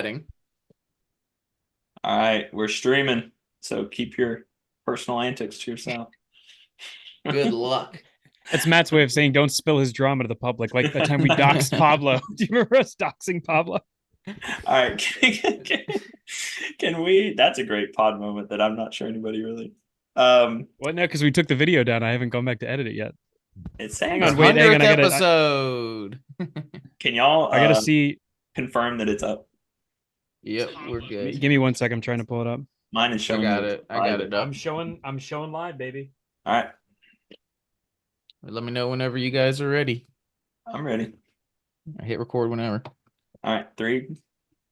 betting. All right, we're streaming, so keep your personal antics to yourself. Good All luck. That's Matt's way of saying don't spill his drama to the public. Like the time we doxed Pablo. Do you remember us doxing Pablo? right, can we? That's a great pod moment that I'm not sure anybody really. What? No, because we took the video down. I haven't gone back to edit it yet. It's Hang saying The on, it's wait, fine. hang on. 100th episode. Can y'all I gotta see. confirm that it's up? Yep, we're good. Give me 1 second. I'm trying to pull it up. Mine is I showing got that it's it. I got it private. up. I'm showing live, baby. All right, Let me know whenever you guys are ready. I'm ready. I hit record whenever. All right, 3,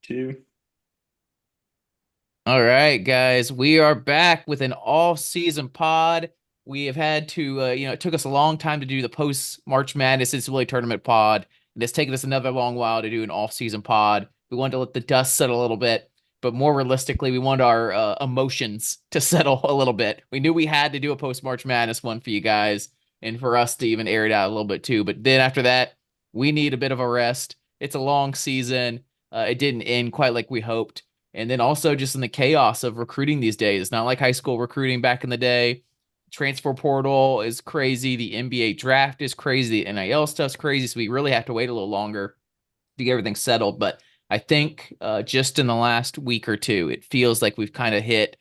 2. All right, guys, we are back with an off-season pod. We have had to, it took us a long time to do the post-March Madness NCAA tournament pod, and it's taken us another long while to do an off-season pod. We wanted to let the dust settle a little bit, but more realistically, we wanted our emotions to settle a little bit. We knew we had to do a post-March Madness one for you guys, and for us to even air it out a little bit too. But then after that, we need a bit of a rest. It's a long season. It didn't end quite like we hoped. And then also just in the chaos of recruiting these days. It's not like high school recruiting back in the day. Transfer portal is crazy. The NBA draft is crazy. The NIL stuff's crazy. So we really have to wait a little longer to get everything settled. But I think just in the last week or two, it feels like we've kind of hit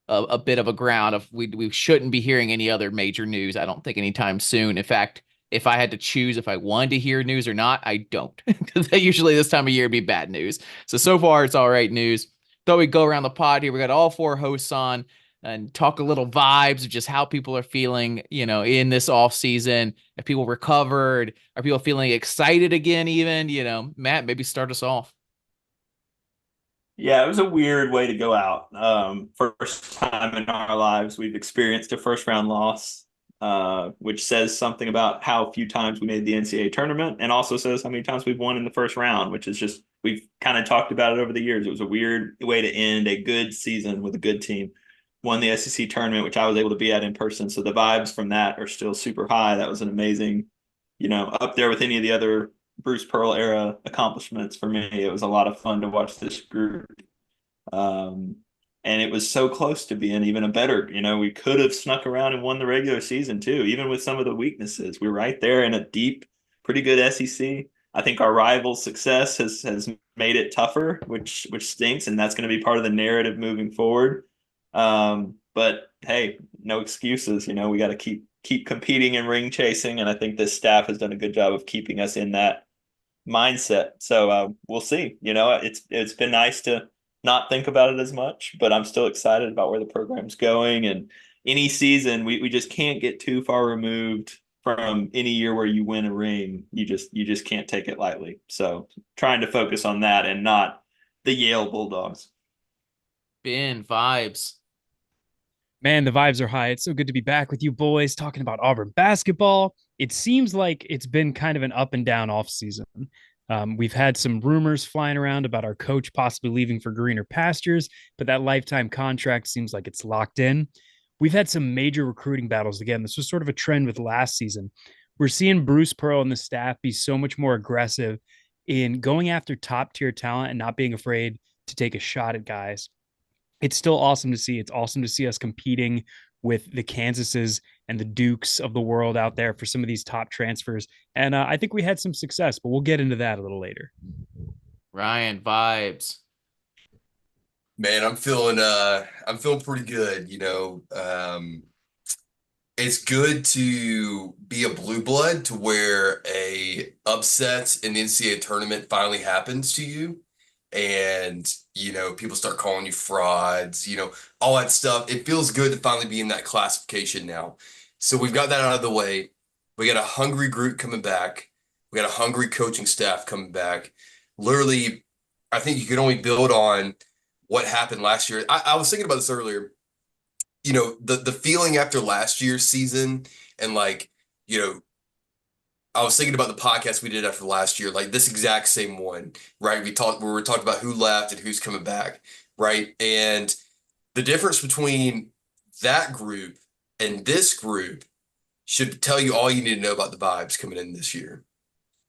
a bit of a ground of we shouldn't be hearing any other major news. I don't think anytime soon. In fact, if I had to choose if I wanted to hear news or not, I don't. Because usually this time of year would be bad news. So far, it's all right news. Thought we'd go around the pod here. We got all 4 hosts on and talk a little vibes of just how people are feeling, in this off season. If people recovered, are people feeling excited again even? Matt, maybe start us off. Yeah, it was a weird way to go out. First time in our lives we've experienced a first round loss, which says something about how few times we made the NCAA tournament and also says how many times we've won in the first round, which is just, we've kind of talked about it over the years. It was a weird way to end a good season with a good team. Won the SEC tournament, which I was able to be at in person. So the vibes from that are still super high. That was an amazing, up there with any of the other Bruce Pearl era accomplishments for me. It was a lot of fun to watch this group. And it was so close to being even a better, we could have snuck around and won the regular season too, even with some of the weaknesses. We're right there in a deep, pretty good SEC. I think our rival's success has made it tougher, which stinks, and that's going to be part of the narrative moving forward. But hey, no excuses. We got to keep competing and ring chasing, and I think this staff has done a good job of keeping us in that mindset. So we'll see. It's been nice to not think about it as much, but I'm still excited about where the program's going. And any season, we just can't get too far removed from any year where you win a ring. You just can't take it lightly. So trying to focus on that and not the Yale Bulldogs. Ben, vibes. Man, the vibes are high. It's so good to be back with you boys talking about Auburn basketball. It seems like it's been kind of an up and down off season. We've had some rumors flying around about our coach possibly leaving for greener pastures, but that lifetime contract seems like it's locked in. We've had some major recruiting battles again. This was sort of a trend with last season. We're seeing Bruce Pearl and the staff be so much more aggressive in going after top tier talent and not being afraid to take a shot at guys. It's still awesome to see. It's awesome to see us competing with the Kansases and the Dukes of the world out there for some of these top transfers. And I think we had some success, but we'll get into that a little later. Ryan, vibes. Man, I'm feeling pretty good, It's good to be a blue blood to where a upset in the NCAA tournament finally happens to you. And, people start calling you frauds, all that stuff. It feels good to finally be in that classification now. So we've got that out of the way. We got a hungry group coming back. We got a hungry coaching staff coming back. Literally, I think you can only build on what happened last year. I was thinking about this earlier. The feeling after last year's season and I was thinking about the podcast we did after last year, like this exact same one, right? We were talking about who left and who's coming back, right? And the difference between that group and this group should tell you all you need to know about the vibes coming in this year.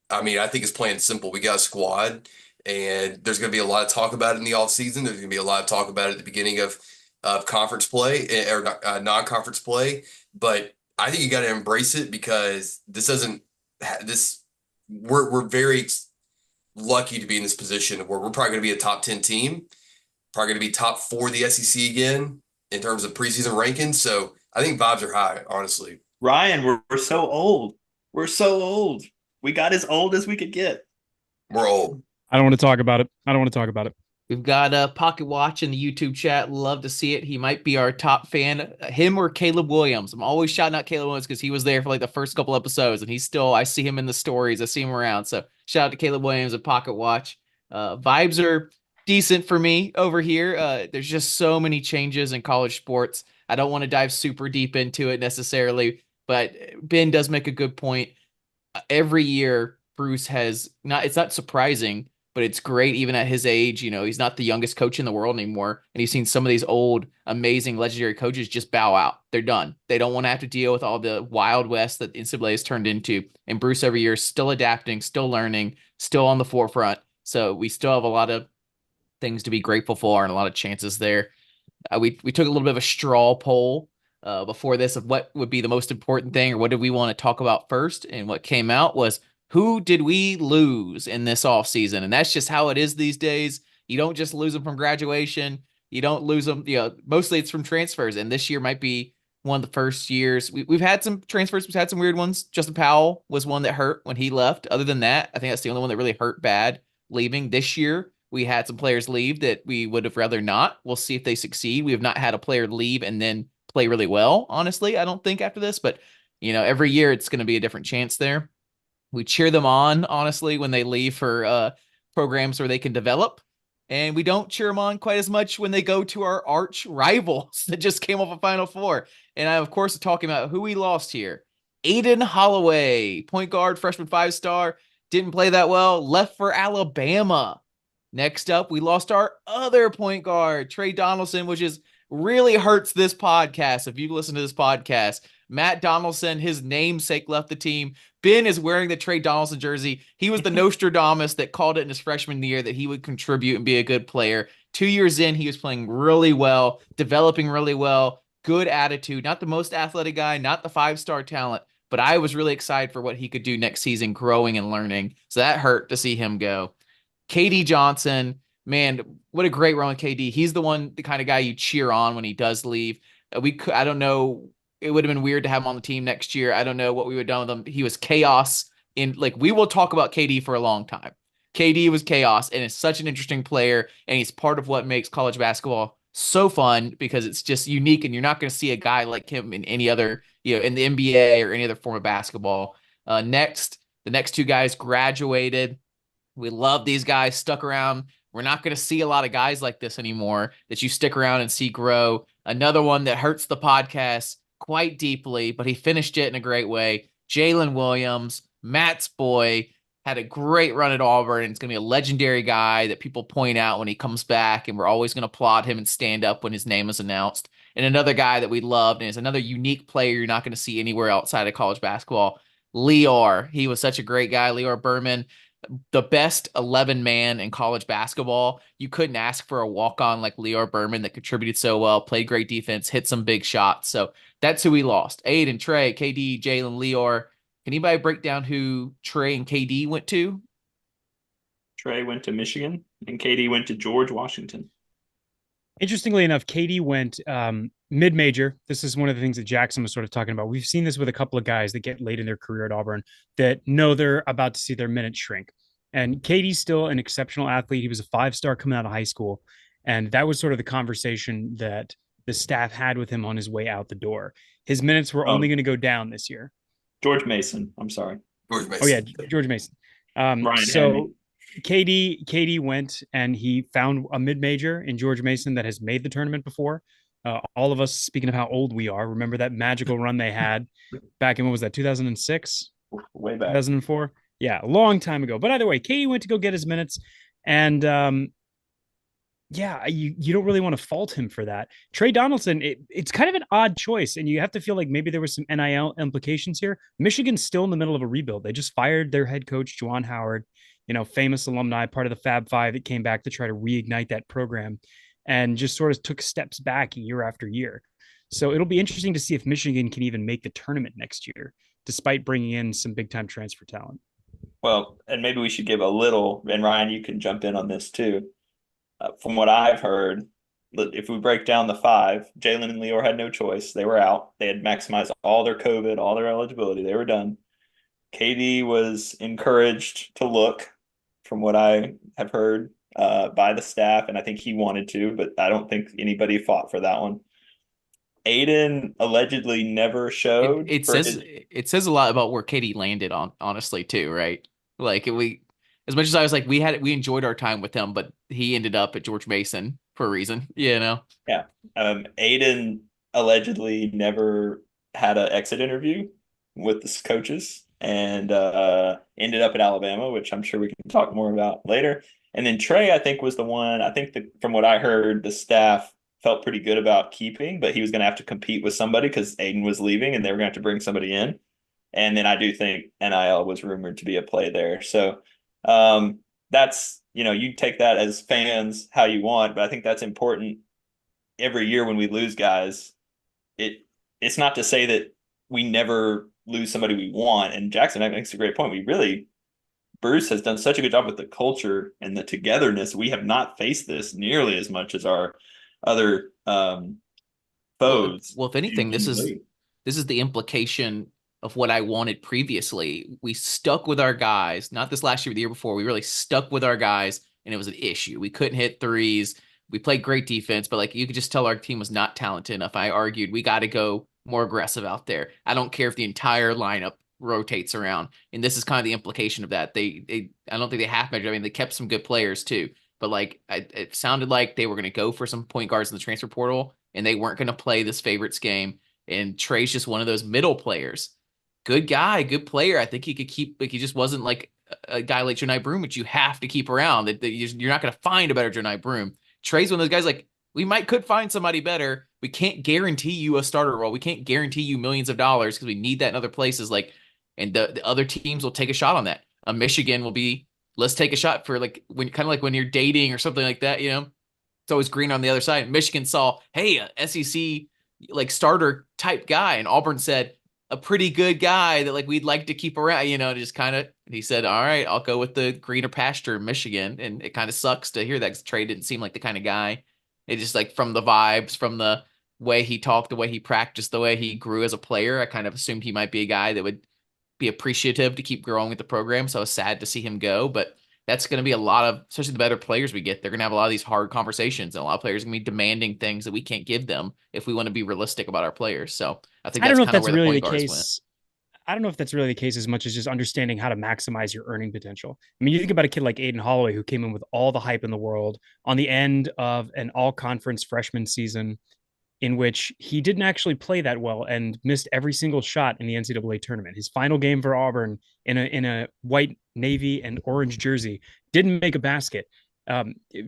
I mean, I think it's plain and simple. We got a squad and there's going to be a lot of talk about it in the offseason. There's going to be a lot of talk about it at the beginning of conference play or non-conference play. But I think you got to embrace it because this doesn't this we're very lucky to be in this position where we're probably going to be a top 10 team, probably going to be top 4 of the SEC again in terms of preseason rankings. So I think vibes are high, honestly. Ryan, we're so old. We're so old. We got as old as we could get. We're old. I don't want to talk about it. We've got a Pocket Watch in the YouTube chat. Love to see it. He might be our top fan. Him or Caleb Williams. I'm always shouting out Caleb Williams because he was there for like the first couple episodes, and I see him in the stories. I see him around. So shout out to Caleb Williams at Pocket Watch. Vibes are decent for me over here. There's just so many changes in college sports. I don't want to dive super deep into it necessarily, but Ben does make a good point. Every year, Bruce has not, it's not surprising, but it's great even at his age. He's not the youngest coach in the world anymore. And he's seen some of these old, amazing, legendary coaches just bow out. They're done. They don't want to have to deal with all the Wild West that NCAA has turned into. And Bruce every year is still adapting, still learning, still on the forefront. So we still have a lot of things to be grateful for and a lot of chances there. We took a little bit of a straw poll before this of what would be the most important thing or what did we want to talk about first. And what came out was, who did we lose in this offseason? And that's just how it is these days. You don't just lose them from graduation. You don't lose them. Mostly it's from transfers. And this year might be one of the first years. We've had some transfers. We've had some weird ones. Justin Powell was one that hurt when he left. Other than that, I think that's the only one that really hurt bad leaving. This year, we had some players leave that we would have rather not. We'll see if they succeed. We have not had a player leave and then play really well, honestly, I don't think after this. But, every year it's going to be a different chance there. We cheer them on, honestly, when they leave for programs where they can develop. And we don't cheer them on quite as much when they go to our arch rivals that just came off a Final Four. And I, of course, am talking about who we lost here. Aiden Holloway, point guard, freshman 5-star, didn't play that well, left for Alabama. Next up, we lost our other point guard, Trey Donaldson, which really hurts this podcast. If you listen to this podcast, Matt Donaldson, his namesake, left the team. Ben is wearing the Trey Donaldson jersey. He was the Nostradamus that called it in his freshman year that he would contribute and be a good player. 2 years in, he was playing really well, developing really well, good attitude, not the most athletic guy, not the 5-star talent, but I was really excited for what he could do next season, growing and learning. So that hurt to see him go. KD Johnson, man, what a great run with KD. He's the kind of guy you cheer on when he does leave. I don't know. It would have been weird to have him on the team next year. I don't know what we would have done with him. He was chaos we will talk about KD for a long time. KD was chaos and is such an interesting player. And he's part of what makes college basketball so fun because it's just unique. And you're not going to see a guy like him in any other, in the NBA or any other form of basketball. The next 2 guys graduated. We love these guys, stuck around. We're not going to see a lot of guys like this anymore that you stick around and see grow. Another one that hurts the podcast quite deeply, but he finished it in a great way. Jalen Williams, Matt's boy, had a great run at Auburn, and it's going to be a legendary guy that people point out when he comes back, and we're always going to applaud him and stand up when his name is announced. And another guy that we loved and is another unique player you're not going to see anywhere outside of college basketball, Lior. He was such a great guy, Lior Berman. The best 11 man in college basketball. You couldn't ask for a walk-on like Lior Berman that contributed so well, played great defense, hit some big shots. So that's who we lost. Aiden, Trey, KD, Jalen, Lior. Can anybody break down who Trey and KD went to? Trey went to Michigan and KD went to George Washington. Interestingly enough, KD went mid-major. This is one of the things that Jackson was sort of talking about. We've seen this with a couple of guys that get late in their career at Auburn that know they're about to see their minutes shrink. And KD's still an exceptional athlete. He was a 5-star coming out of high school. And that was sort of the conversation that the staff had with him on his way out the door. His minutes were only going to go down this year. George Mason. I'm sorry. George Mason. Oh, yeah, George Mason. So KD went and he found a mid-major in George Mason that has made the tournament before. All of us, speaking of how old we are, remember that magical run they had back in, what was that, 2006? Way back. 2004? Yeah, a long time ago. But either way, KD went to go get his minutes. And you don't really want to fault him for that. Trey Donaldson, it's kind of an odd choice. And you have to feel like maybe there was some NIL implications here. Michigan's still in the middle of a rebuild. They just fired their head coach, Juwan Howard. famous alumni, part of the Fab Five that came back to try to reignite that program and just sort of took steps back year after year. So it'll be interesting to see if Michigan can even make the tournament next year, despite bringing in some big time transfer talent. Well, and maybe we should give a little, and Ryan, you can jump in on this too. From what I've heard, if we break down the five, Jalen and Leor had no choice. They were out. They had maximized all their COVID, all their eligibility. They were done. KD was encouraged to look, from what I have heard, by the staff, and I think he wanted to, but I don't think anybody fought for that one. Aiden allegedly never showed. It says a lot about where Katie landed on, honestly, too, right? Like we, as much as I was like, we enjoyed our time with him, but he ended up at George Mason for a reason, Yeah. Aiden allegedly never had an exit interview with the coaches and ended up at Alabama, which I'm sure we can talk more about later. And then Trey, I think, was the one. I think from what I heard, the staff felt pretty good about keeping, but he was going to have to compete with somebody because Aiden was leaving and they were going to have to bring somebody in. And then I do think NIL was rumored to be a play there. So that's, you take that as fans how you want, but I think that's important. Every year when we lose guys, it's not to say that we never lose somebody we want. And Jackson makes a great point. Bruce has done such a good job with the culture and the togetherness. We have not faced this nearly as much as our other foes. Well, if anything, this is the implication of what I wanted previously. We stuck with our guys, not this last year, but the year before. We really stuck with our guys, and it was an issue. We couldn't hit threes. We played great defense, but like you could just tell our team was not talented enough. I argued we got to go more aggressive out there. I don't care if the entire lineup rotates around, and this is kind of the implication of that. I don't think they half measured. I mean, they kept some good players too, but like it sounded like they were going to go for some point guards in the transfer portal, and they weren't going to play this favorites game. And Trey's just one of those middle players. Good guy, good player. I think he could keep. Like he just wasn't like a guy like Johni Broome, which you have to keep around. That you're not going to find a better Johni Broome. Trey's one of those guys. Like we could find somebody better. We can't guarantee you a starter role. We can't guarantee you millions of dollars because we need that in other places. Like, and the other teams will take a shot on that. Michigan will be, let's take a shot for like when you're dating or something like that. It's always green on the other side. Michigan saw, hey, a SEC like starter type guy, and Auburn said a pretty good guy that like we'd like to keep around. Just kind of. He said, all right, I'll go with the greener pasture in Michigan, and it kind of sucks to hear that because Trey didn't seem like the kind of guy. It just like from the vibes, from the way he talked, the way he practiced, the way he grew as a player, I kind of assumed he might be a guy that would be appreciative to keep growing with the program. So I was sad to see him go, but that's going to be a lot of, especially the better players we get, they're going to have a lot of these hard conversations, and a lot of players are going to be demanding things that we can't give them if we want to be realistic about our players. So I think that's kind of where the point guards went. I don't know if that's really the case as much as just understanding how to maximize your earning potential. I mean, you think about a kid like Aiden Holloway, who came in with all the hype in the world on the end of an all-conference freshman season in which he didn't actually play that well and missed every single shot in the NCAA tournament. His final game for Auburn in a white, navy, and orange jersey didn't make a basket.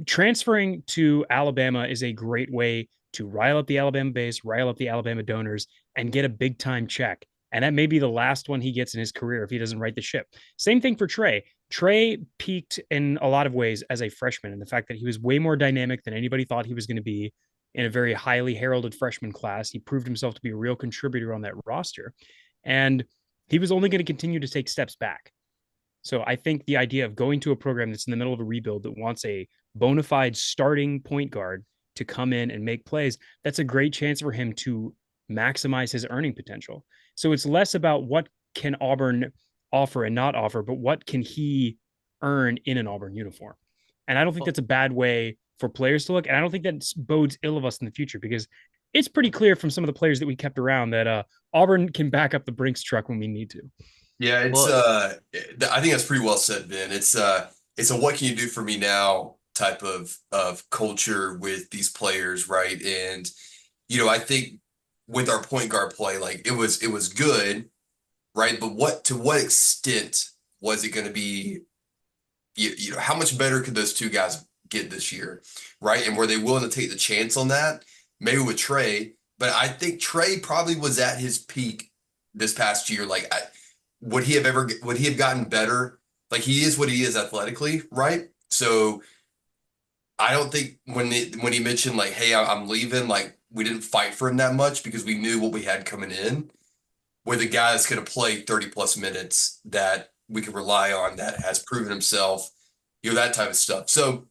Transferring to Alabama is a great way to rile up the Alabama base, rile up the Alabama donors, and get a big-time check. And that may be the last one he gets in his career if he doesn't right the ship. Same thing for Trey. Trey peaked in a lot of ways as a freshman, and the fact that he was way more dynamic than anybody thought he was going to be in a very highly heralded freshman class. He proved himself to be a real contributor on that roster. And he was only going to continue to take steps back. So I think the idea of going to a program that's in the middle of a rebuild that wants a bona fide starting point guard to come in and make plays, that's a great chance for him to maximize his earning potential. So it's less about what can Auburn offer and not offer, but what can he earn in an Auburn uniform. And I don't think that's a bad way for players to look. And I don't think that bodes ill of us in the future, because it's pretty clear from some of the players that we kept around that Auburn can back up the Brinks truck when we need to. Yeah, I think that's pretty well said, Ben. It's a what can you do for me now type of culture with these players, right? And I think with our point guard play, like it was good, right? But to what extent was it going to be? How much better could those two guys get this year, right? And were they willing to take the chance on that? Maybe with Trey, but I think Trey probably was at his peak this past year. Like, would he have gotten better Like he is what he is athletically, right? So I don't think when he mentioned like, "Hey, I'm leaving," like we didn't fight for him that much because we knew what we had coming in with a guy that's going to play 30 plus minutes that we can rely on that has proven himself, that type of stuff. So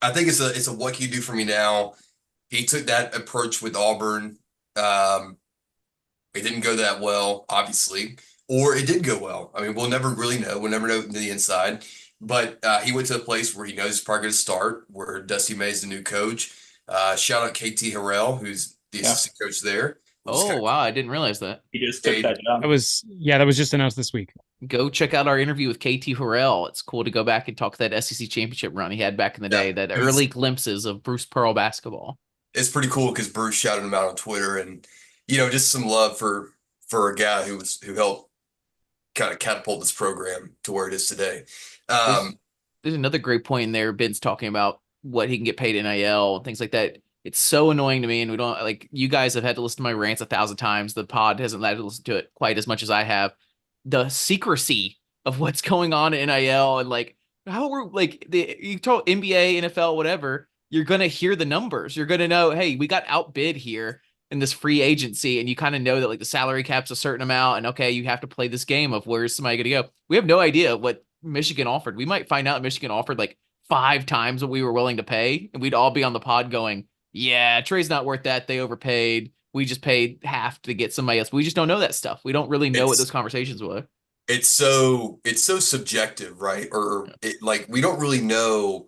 I think it's a what can you do for me now? He took that approach with Auburn. Um, it didn't go that well, obviously, or it did go well. I mean, we'll never really know. We'll never know the inside. But he went to a place where he knows he's probably going to start, where Dusty May is the new coach. Shout out KT Harrell, who's the assistant coach there. Oh, wow. I didn't realize that. He just took that job. That was just announced this week. Go check out our interview with KT Harrell. It's cool to go back and talk that SEC championship run he had back in the day, that early glimpses of Bruce Pearl basketball. It's pretty cool because Bruce shouted him out on Twitter, and just some love for a guy who helped kind of catapult this program to where it is today. There's another great point in there. Ben's talking about what he can get paid NIL and things like that. It's so annoying to me, and we don't like. You guys have had to listen to my rants 1,000 times. The pod hasn't had to listen to it quite as much as I have. The secrecy of what's going on in NIL and like how we're like you told NBA, NFL, whatever. You're gonna hear the numbers. You're gonna know, hey, we got outbid here in this free agency, and you kind of know that like the salary cap's a certain amount, and okay, you have to play this game of where's somebody gonna go. We have no idea what Michigan offered. We might find out Michigan offered like 5 times what we were willing to pay, and we'd all be on the pod going, yeah, Trey's not worth that. They overpaid. We just paid half to get somebody else. We just don't know that stuff. We don't really know what those conversations were. It's so subjective, right? Like we don't really know.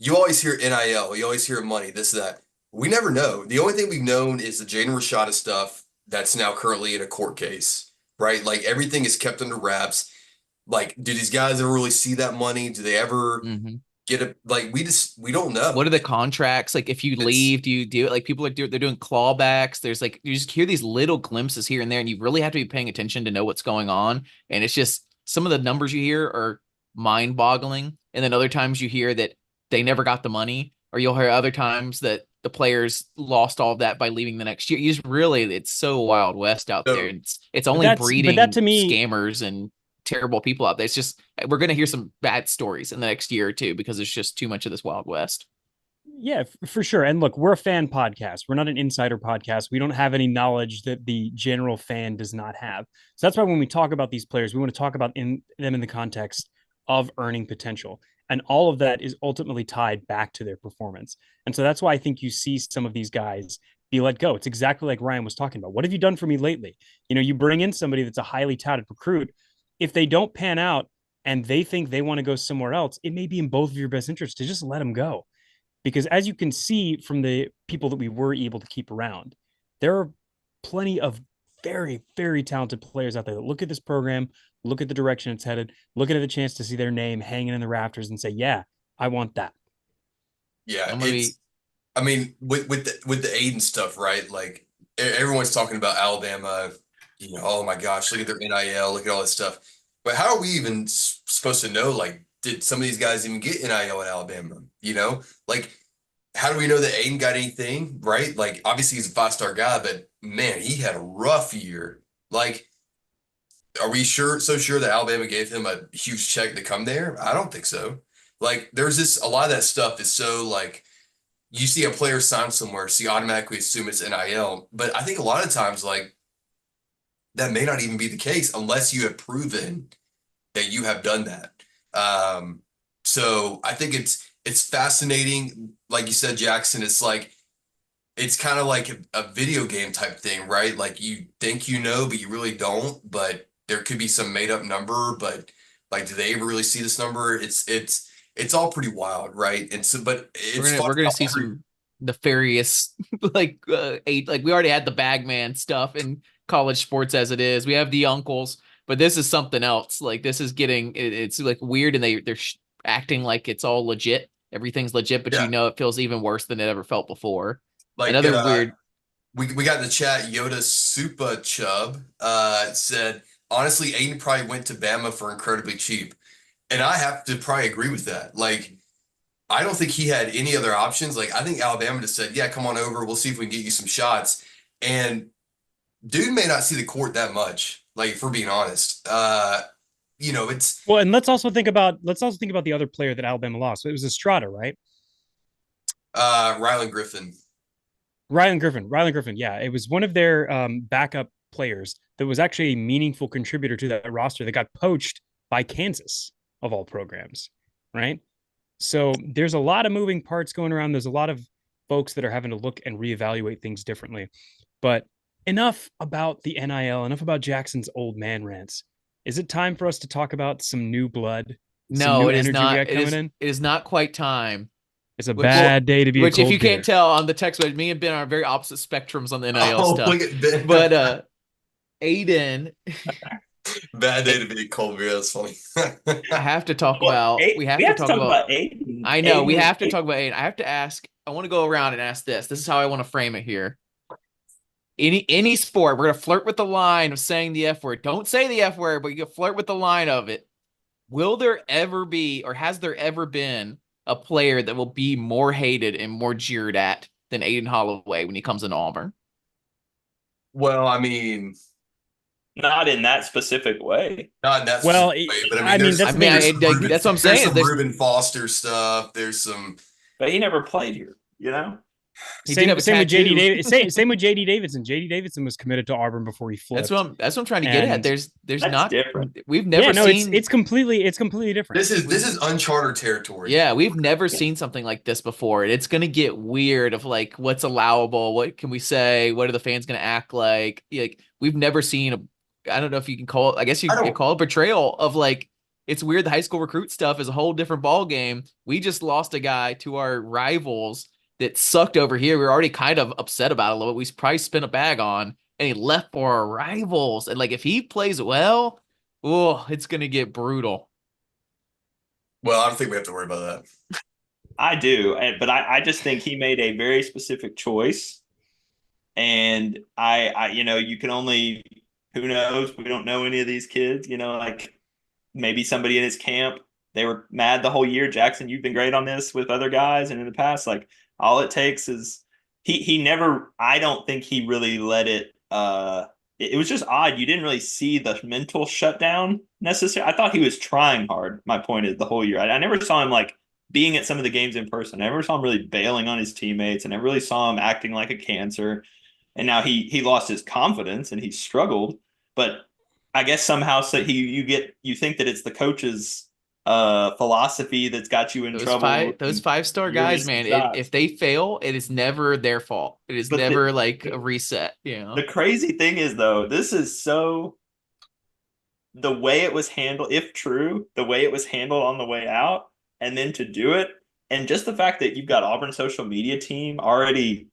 You always hear NIL, you always hear money, this, that. We never know. The only thing we've known is the Jaden Rashada stuff that's now currently in a court case, right? Like everything is kept under wraps. Like, do these guys ever really see that money? Do they ever get it? Like, we don't know. What are the contracts? Like, if you leave, do you do it? Like, people they're doing clawbacks. There's like, you just hear these little glimpses here and there, and you really have to be paying attention to know what's going on. And it's just some of the numbers you hear are mind boggling. And then other times you hear that they never got the money, or you'll hear other times that the players lost all of that by leaving the next year. You just really, it's so Wild West out there. It's only breeding to me, scammers and terrible people out there. It's just, we're going to hear some bad stories in the next year or two because there's just too much of this Wild West. Yeah, for sure. And look, we're a fan podcast. We're not an insider podcast. We don't have any knowledge that the general fan does not have. So that's why when we talk about these players, we want to talk about them in the context of earning potential. And all of that is ultimately tied back to their performance. And so that's why I think you see some of these guys be let go. It's exactly like Ryan was talking about. What have you done for me lately? You bring in somebody that's a highly touted recruit. If they don't pan out and they think they want to go somewhere else, it may be in both of your best interests to just let them go. Because as you can see from the people that we were able to keep around, there are plenty of very, very talented players out there that look at this program, look at the direction it's headed, look at the chance to see their name hanging in the rafters and say, yeah, I want that. Yeah. I mean, with the Aiden stuff, right? Like everyone's talking about Alabama, oh my gosh, look at their NIL, look at all this stuff. But how are we even supposed to know, like, did some of these guys even get NIL in Alabama? Like, how do we know that Aiden got anything, right? Like, obviously he's a 5-star guy, but man, he had a rough year. Like, are we so sure that Alabama gave him a huge check to come there? I don't think so. Like, there's a lot of that stuff is so like, you see a player sign somewhere, so you automatically assume it's NIL. But I think a lot of times, like, that may not even be the case unless you have proven that you have done that. So I think it's fascinating. Like you said, Jackson, it's kind of like a video game type thing, right? Like you think but you really don't. But there could be some made up number. But like, do they ever really see this number? It's all pretty wild, right? And so, but we're gonna see some nefarious like we already had the bagman stuff in college sports as it is. We have the uncles, but this is something else. Like this is getting it's like weird, and they're acting like it's all legit. Everything's legit, but it feels even worse than it ever felt before. Like another weird. We got in the chat. Yoda Supa Chubb said, honestly, Aiden probably went to Bama for incredibly cheap, and I have to probably agree with that. Like, I don't think he had any other options. Like, I think Alabama just said, yeah, come on over. We'll see if we can get you some shots. And dude may not see the court that much, like, if we're being honest. it's Well, and let's also think about the other player that Alabama lost. It was Estrada, right? Rylan Griffin. Rylan Griffin. Yeah, it was one of their backup players that was actually a meaningful contributor to that roster that got poached by Kansas of all programs, right? So there's a lot of moving parts going around. There's a lot of folks that are having to look and reevaluate things differently. But enough about the NIL, enough about Jackson's old man rants. Is it time for us to talk about some new blood, some No, new it is energy we not. got coming in? It is not quite time. It's a Which, bad day to be a which, if cold you can't beer. tell on the text thread, me and Ben are very opposite spectrums on the NIL Oh, stuff. look at Ben. But Aiden, Bad day to be a cold beer. That's funny. I have to talk Well, about. We have to talk about. Aiden. I know we Aiden- have to talk about Aiden. I have to ask. I want to go around and ask this. This is how I want to frame it here. Any sport, we're gonna flirt with the line of saying the F word. Don't say the F word, but you can flirt with the line of it. Will there ever be, or has there ever been, a player that will be more hated and more jeered at than Aiden Holloway when he comes into Auburn? Well, I mean, Not in that specific way. not in that Well, specific way, but I I mean, mean, there's that's I the mean, thing. there's some Reuben, that's what I'm there's saying. some There's, Reuben Foster stuff. There's some. But he never played here, you know? he did have a Same with JD tattoo. Davis. Same with JD Davidson. JD Davidson was committed to Auburn before he flipped. That's what I'm trying to get at. And There's That's not. different. We've never yeah, no, seen. it's completely different. This is uncharted territory. Yeah, we've never seen something like this before. And it's going to get weird of like what's allowable, what can we say, what are the fans going to act like we've never seen I don't know if you can call it, I guess you I could don't. call it betrayal of like it's weird. The high school recruit stuff is a whole different ball game. We just lost a guy to our rivals that sucked over here. We were already kind of upset about it a little bit. We probably spent a bag on, and he left for our rivals. And like if he plays well, oh, it's going to get brutal. Well, I don't think we have to worry about that. I do, but I just think he made a very specific choice. And you can only, who knows? We don't know any of these kids, like maybe somebody in his camp, they were mad the whole year. Jackson, you've been great on this with other guys. And in the past, like all it takes is he never, I don't think he really let it, it was just odd. You didn't really see the mental shutdown necessarily. I thought he was trying hard. My point is the whole year. I never saw him like being at some of the games in person. I never saw him really bailing on his teammates. I never really saw him acting like a cancer. And now he lost his confidence and he struggled. But I guess somehow you think that it's the coach's philosophy that's got you in trouble. Those 5-star You're guys, missing man, shots. if they fail, it is never their fault. It is But never like a reset, The crazy thing is though, this is so the way it was handled, if true, the way it was handled on the way out, and then to do it, and just the fact that you've got Auburn social media team already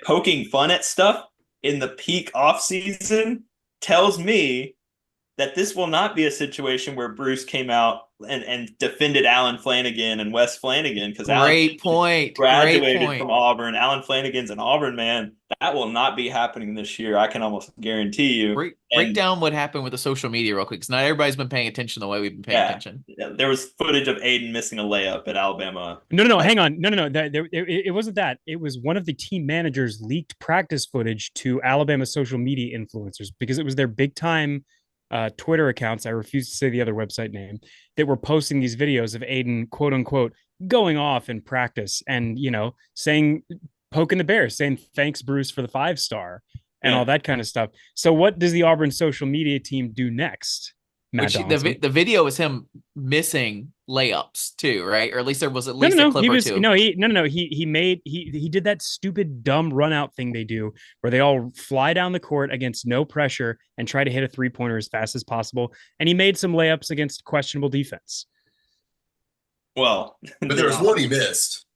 poking fun at stuff in the peak off season tells me that this will not be a situation where Bruce came out and defended Alan Flanagan and Wes Flanagan because Great point. Graduated from Auburn. Alan Flanagan's an Auburn man. That will not be happening this year. I can almost guarantee you. Break down what happened with the social media real quick, because not everybody's been paying attention the way we've been paying attention. There was footage of Aiden missing a layup at Alabama. No, hang on. No. It wasn't that. It was one of the team managers leaked practice footage to Alabama social media influencers because it was their big time Twitter accounts. I refuse to say the other website name that were posting these videos of Aiden, quote unquote, going off in practice and, saying, poking the bear, saying thanks, Bruce, for the 5-star and all that kind of stuff. So what does the Auburn social media team do next? The video was him missing layups too, right? Or at least there was at least a clip or two. He did that stupid dumb run out thing they do where they all fly down the court against no pressure and try to hit a 3-pointer as fast as possible. And he made some layups against questionable defense. Well, but there was one he missed.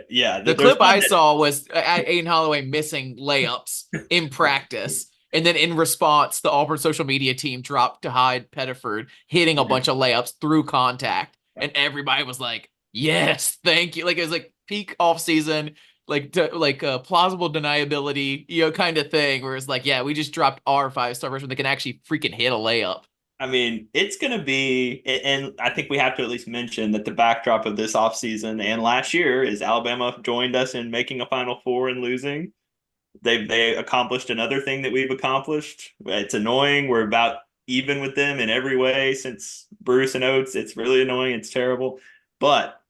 Yeah. The clip I saw was Aiden Holloway missing layups in practice. And then in response, the Auburn social media team dropped to hide Pettiford hitting a bunch of layups through contact. And everybody was like, yes, thank you. Like it was like peak off season, plausible deniability, kind of thing where it's like, yeah, we just dropped our 5-star freshman that can actually freaking hit a layup. I mean, it's going to be, and I think we have to at least mention that the backdrop of this offseason and last year is Alabama joined us in making a Final Four and losing. They accomplished another thing that we've accomplished. It's annoying. We're about even with them in every way since Bruce and Oates. It's really annoying. It's terrible. But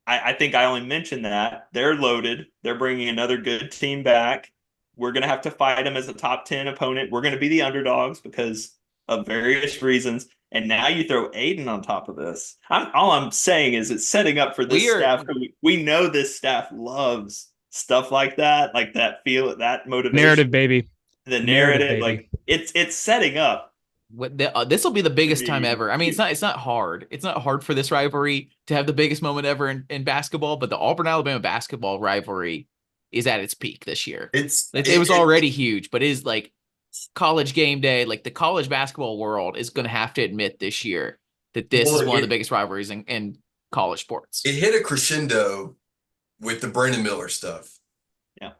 I think I only mentioned that. They're loaded. They're bringing another good team back. We're going to have to fight them as a top 10 opponent. We're going to be the underdogs because of various reasons. And now you throw Aiden on top of this. All I'm saying is it's setting up for this staff. We know this staff loves stuff like that feel, that motivation. Narrative, baby. The narrative, like it's setting up. This will be the biggest time ever. I mean, it's not hard. It's not hard for this rivalry to have the biggest moment ever in basketball, but the Auburn-Alabama basketball rivalry is at its peak this year. It was already huge, but it is like college game day. Like the college basketball world is going to have to admit this year that this is one of the biggest rivalries in college sports. It hit a crescendo with the Brandon Miller stuff. Yeah.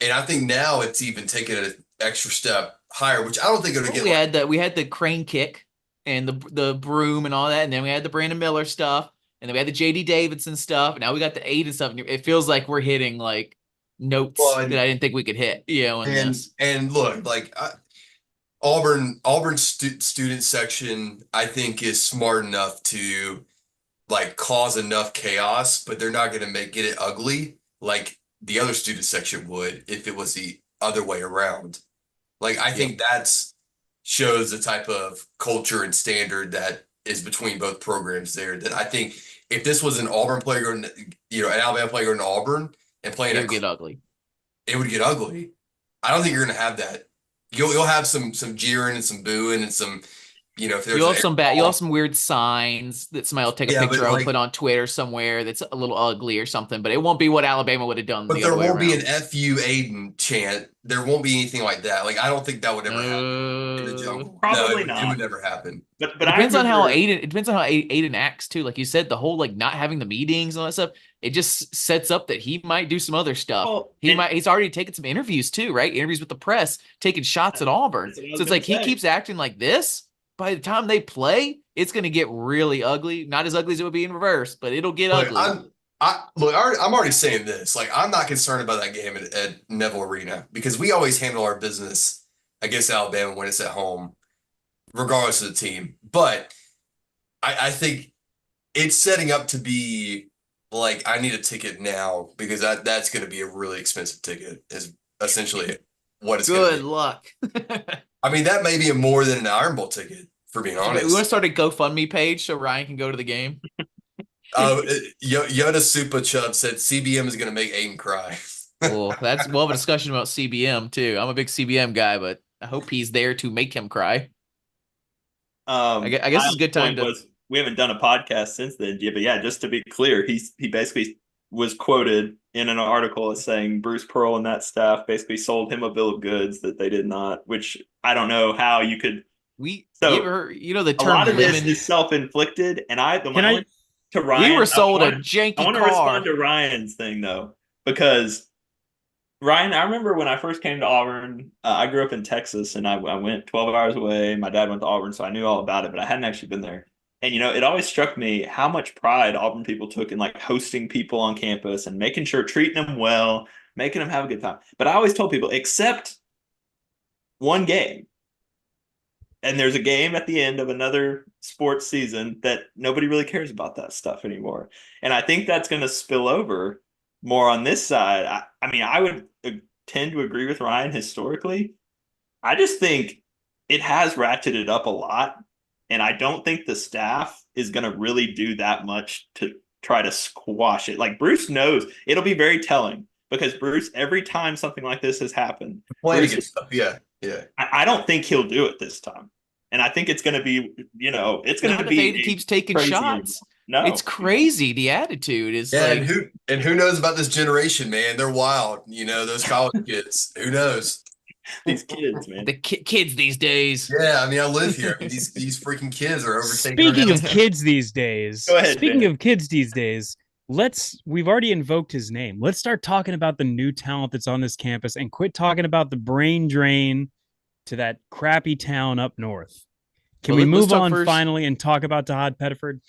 And I think now it's even taken an extra step higher, which I don't think it'll get. We had the crane kick and the broom and all that, and then we had the Brandon Miller stuff, and then we had the JD Davidson stuff, and now we got the Aiden stuff. It feels like we're hitting like notes that I didn't think we could hit, and look, like Auburn student section, I think, is smart enough to like cause enough chaos, but they're not going to get it ugly like the other student section would if it was the other way around. Like, I think that's shows the type of culture and standard that is between both programs there. That I think if this was an Auburn player going, an Alabama player going to Auburn and playing, it would get ugly. It would get ugly. I don't think you're going to have that. You'll have some jeering and some booing and some, if there's you'll have some weird signs that somebody will take a picture of, put on Twitter somewhere that's a little ugly or something, but it won't be what Alabama would have done. But there won't be an "Fu Aiden" chant. There won't be anything like that. Like, I don't think that would ever happen in the jungle. Probably not. It would never happen. But it depends on how Aiden acts too. Like you said, the whole like not having the meetings and all that stuff. It just sets up that he might do some other stuff. Well, he's already taken some interviews too, right? Interviews with the press, taking shots at Auburn. So it's like he keeps acting like this. By the time they play, it's going to get really ugly. Not as ugly as it would be in reverse, but it'll get ugly. I'm already saying this. Like, I'm not concerned about that game at Neville Arena because we always handle our business against Alabama when it's at home, regardless of the team. But I think it's setting up to be like, I need a ticket now because that's going to be a really expensive ticket is essentially what it's going to be. Good luck. I mean, that may be more than an Iron Bowl ticket, for being honest. We want to start a GoFundMe page so Ryan can go to the game. Yoda Supa Chubb said CBM is going to make Aiden cry. Well, that's of a discussion about CBM too. I'm a big CBM guy, but I hope he's there to make him cry. I guess it's a good time to. We haven't done a podcast since then, but yeah, just to be clear, he basically was quoted in an article as saying Bruce Pearl and that staff basically sold him a bill of goods that they did not, which I don't know how you could. The term a lot of this is self-inflicted, and to Ryan, we were sold a janky car. I want to respond to Ryan's thing though, because Ryan, I remember when I first came to Auburn, I grew up in Texas, and I went 12 hours away. My dad went to Auburn, so I knew all about it, but I hadn't actually been there. And, it always struck me how much pride Auburn people took in like hosting people on campus and making sure, treating them well, making them have a good time. But I always told people, except one game. And there's a game at the end of another sports season that nobody really cares about that stuff anymore. And I think that's going to spill over more on this side. I would tend to agree with Ryan historically. I just think it has ratcheted up a lot. And I don't think the staff is going to really do that much to try to squash it. Like, Bruce knows it'll be very telling because Bruce, every time something like this has happened, I don't think he'll do it this time. And I think it's going to be, it's going to be. He keeps taking shots. No, it's crazy. The attitude is who knows about this generation, man? They're wild. Those college kids. Who knows? These kids, man. The kids these days. Yeah, I live here. These freaking kids are overtaking. Speaking of kids these days. Go ahead. Speaking of kids these days, we've already invoked his name. Let's start talking about the new talent that's on this campus and quit talking about the brain drain to that crappy town up north. Can we move on finally and talk about Tahad Pettiford?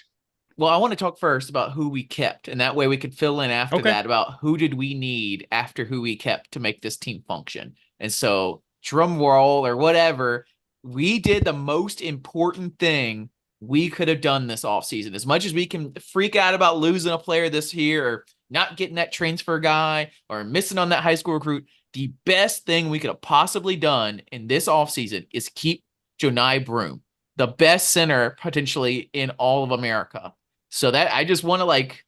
Well, I want to talk first about who we kept, and that way we could fill in after that about who did we need after who we kept to make this team function. And so, drum roll or whatever, we did the most important thing we could have done this offseason. As much as we can freak out about losing a player this year or not getting that transfer guy or missing on that high school recruit, the best thing we could have possibly done in this offseason is keep Jonai Broome, the best center potentially in all of America. So that I just want to like,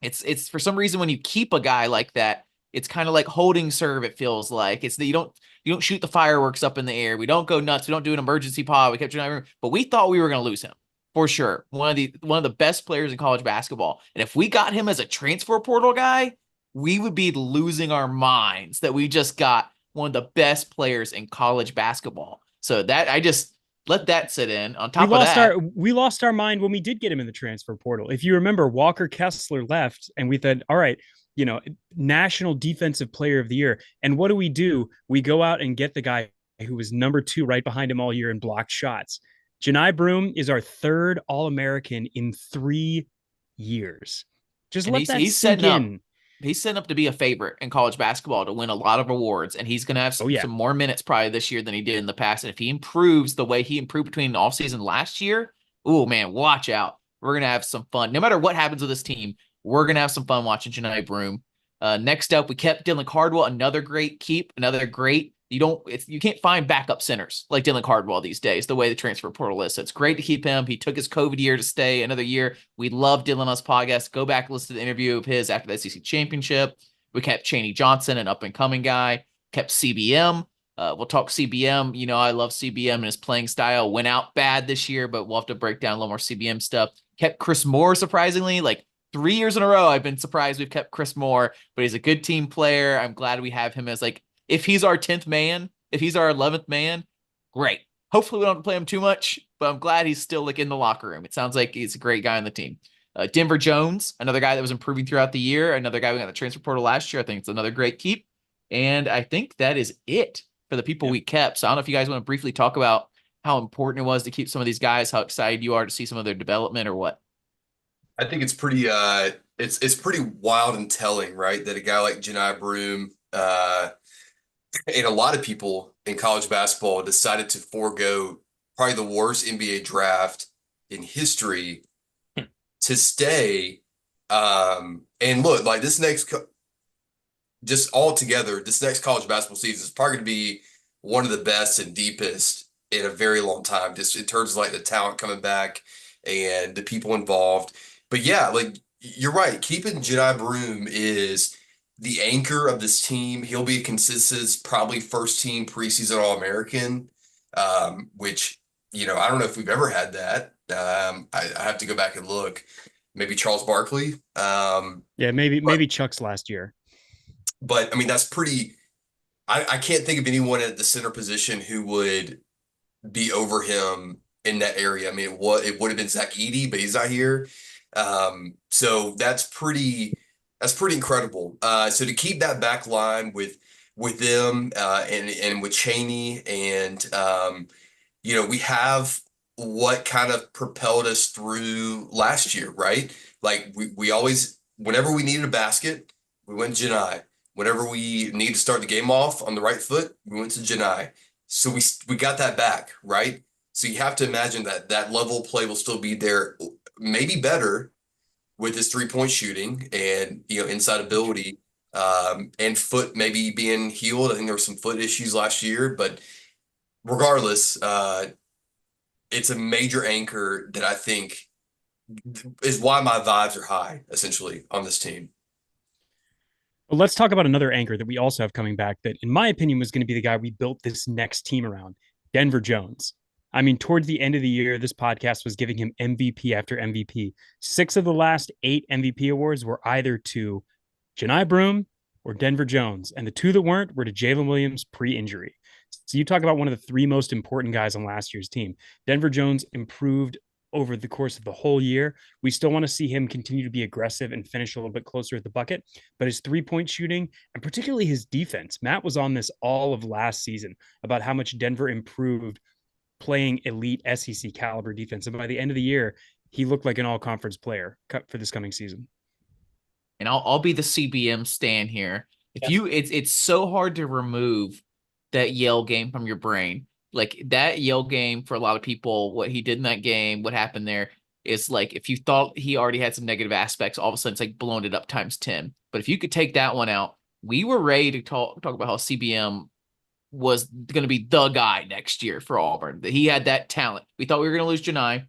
it's for some reason when you keep a guy like that, it's kind of like holding serve. It feels like it's that you don't shoot the fireworks up in the air. We don't go nuts. We don't do an emergency pod. We kept trying, but we thought we were going to lose him for sure. One of the best players in college basketball. And if we got him as a transfer portal guy, we would be losing our minds that we just got one of the best players in college basketball. So that I just let that sit in. On top of that, we lost our mind when we did get him in the transfer portal. If you remember, Walker Kessler left, and we thought, all right, national defensive player of the year. And what do? We go out and get the guy who was number 2 right behind him all year and blocked shots. Jonai Broome is our 3rd All-American in 3 years. Just let that sink in. He's setting up to be a favorite in college basketball to win a lot of awards, and he's going to have some more minutes probably this year than he did in the past. And if he improves the way he improved between the offseason last year, oh man, watch out. We're going to have some fun. No matter what happens with this team, we're going to have some fun watching Jonai Broome. Next up, we kept Dylan Cardwell, another great keep, another great. You can't find backup centers like Dylan Cardwell these days, the way the transfer portal is. So it's great to keep him. He took his COVID year to stay another year. We love Dylan on this podcast. Go back and listen to the interview of his after the SEC championship. We kept Chaney Johnson, an up-and-coming guy. Kept CBM. We'll talk CBM. I love CBM and his playing style. Went out bad this year, but we'll have to break down a little more CBM stuff. Kept Chris Moore, surprisingly. Like 3 years in a row, I've been surprised we've kept Chris Moore, but he's a good team player. I'm glad we have him as if he's our 10th man, if he's our 11th man, great. Hopefully we don't have to play him too much, but I'm glad he's still in the locker room. It sounds like he's a great guy on the team. Denver Jones, another guy that was improving throughout the year, another guy we got the transfer portal last year. I think it's another great keep. And I think that is it for the people we kept. So I don't know if you guys want to briefly talk about how important it was to keep some of these guys, how excited you are to see some of their development or what. I think it's pretty it's pretty wild and telling, right? That a guy like Jonai Broome and a lot of people in college basketball decided to forego probably the worst NBA draft in history to stay. And look, like this next college basketball season is probably going to be one of the best and deepest in a very long time, just in terms of like the talent coming back and the people involved. But yeah, like you're right. Keeping Jonai Broome is the anchor of this team. He'll be a consistent, probably first team preseason All-American, which, I don't know if we've ever had that. I have to go back and look. Maybe Charles Barkley. Maybe Chuck's last year. But I mean, that's pretty. I can't think of anyone at the center position who would be over him in that area. I mean, it would have been Zach Edey, but he's not here. So that's pretty incredible. So to keep that back line with them and with Chaney and we have what kind of propelled us through last year, right? Like we always, whenever we needed a basket, we went to Jonai. Whenever we need to start the game off on the right foot, we went to Jonai. So we got that back, right? So you have to imagine that level of play will still be there, maybe better with his 3-point shooting and inside ability and foot maybe being healed. I think there were some foot issues last year, but regardless, it's a major anchor that I think is why my vibes are high, essentially, on this team. Well, let's talk about another anchor that we also have coming back that, in my opinion, was going to be the guy we built this next team around, Denver Jones. I mean, towards the end of the year, this podcast was giving him MVP after MVP. 6 of the last 8 MVP awards were either to Jonai Broome or Denver Jones, and the 2 that weren't were to Jalen Williams pre-injury. So you talk about one of the 3 most important guys on last year's team. Denver Jones improved over the course of the whole year. We still want to see him continue to be aggressive and finish a little bit closer at the bucket, but his 3-point shooting and particularly his defense. Matt was on this all of last season about how much Denver improved playing elite SEC caliber defense. And by the end of the year, he looked like an all-conference player for this coming season. And I'll be the CBM stan here. It's so hard to remove that Yale game from your brain. Like that Yale game for a lot of people, what he did in that game, what happened there is like if you thought he already had some negative aspects, all of a sudden it's like blown it up times 10. But if you could take that one out, we were ready to talk about how CBM was going to be the guy next year for Auburn. That he had that talent. We thought we were going to lose Janai.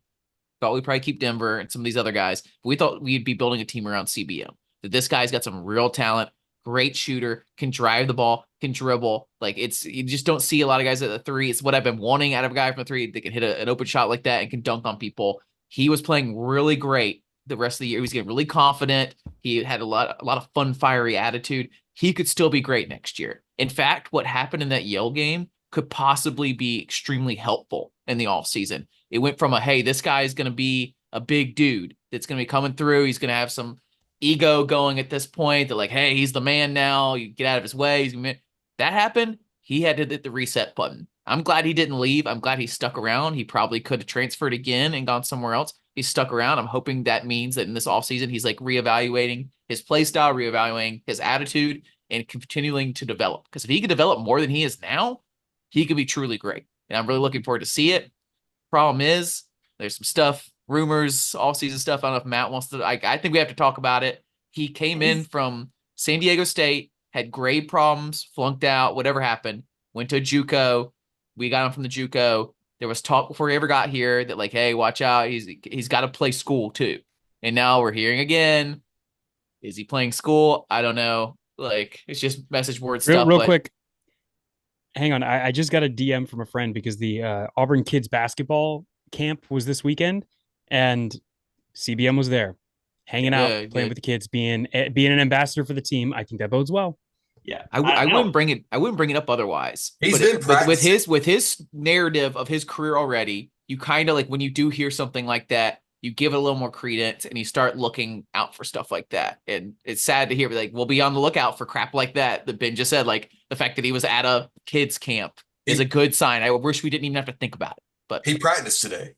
Thought we'd probably keep Denver and some of these other guys. But we thought we'd be building a team around CBM. That this guy's got some real talent, great shooter, can drive the ball, can dribble. Like it's you just don't see a lot of guys at the three. It's what I've been wanting out of a guy from the three. They can hit an open shot like that and can dunk on people. He was playing really great the rest of the year. He was getting really confident. He had a lot of fun, fiery attitude. He could still be great next year. In fact, what happened in that Yale game could possibly be extremely helpful in the offseason. It went from hey, this guy is going to be a big dude that's going to be coming through. He's going to have some ego going at this point that hey, he's the man now. You get out of his way. That happened. He had to hit the reset button. I'm glad he didn't leave. I'm glad he stuck around. He probably could have transferred again and gone somewhere else. He stuck around. I'm hoping that means that in this offseason, he's reevaluating his play style, reevaluating his attitude, and continuing to develop. Because if he could develop more than he is now, he could be truly great. And I'm really looking forward to see it. Problem is, there's some stuff, rumors, all-season stuff. I don't know if Matt wants to. I think we have to talk about it. He came in from San Diego State, had grade problems, flunked out, whatever happened, went to a JUCO. We got him from the JUCO. There was talk before he ever got here that hey, watch out. He's got to play school too. And now we're hearing again. Is he playing school? I don't know. It's just message board stuff. Real quick. Hang on. I just got a DM from a friend because the Auburn kids basketball camp was this weekend and CBM was there hanging out, playing with the kids, being an ambassador for the team. I think that bodes well. Yeah. I wouldn't bring it up otherwise. He's been practicing. with his narrative of his career already, you kind of when you do hear something like that, you give it a little more credence and you start looking out for stuff like that. And it's sad to hear, we'll be on the lookout for crap like that. That Ben just said, the fact that he was at a kids camp is a good sign. I wish we didn't even have to think about it, but he practiced today.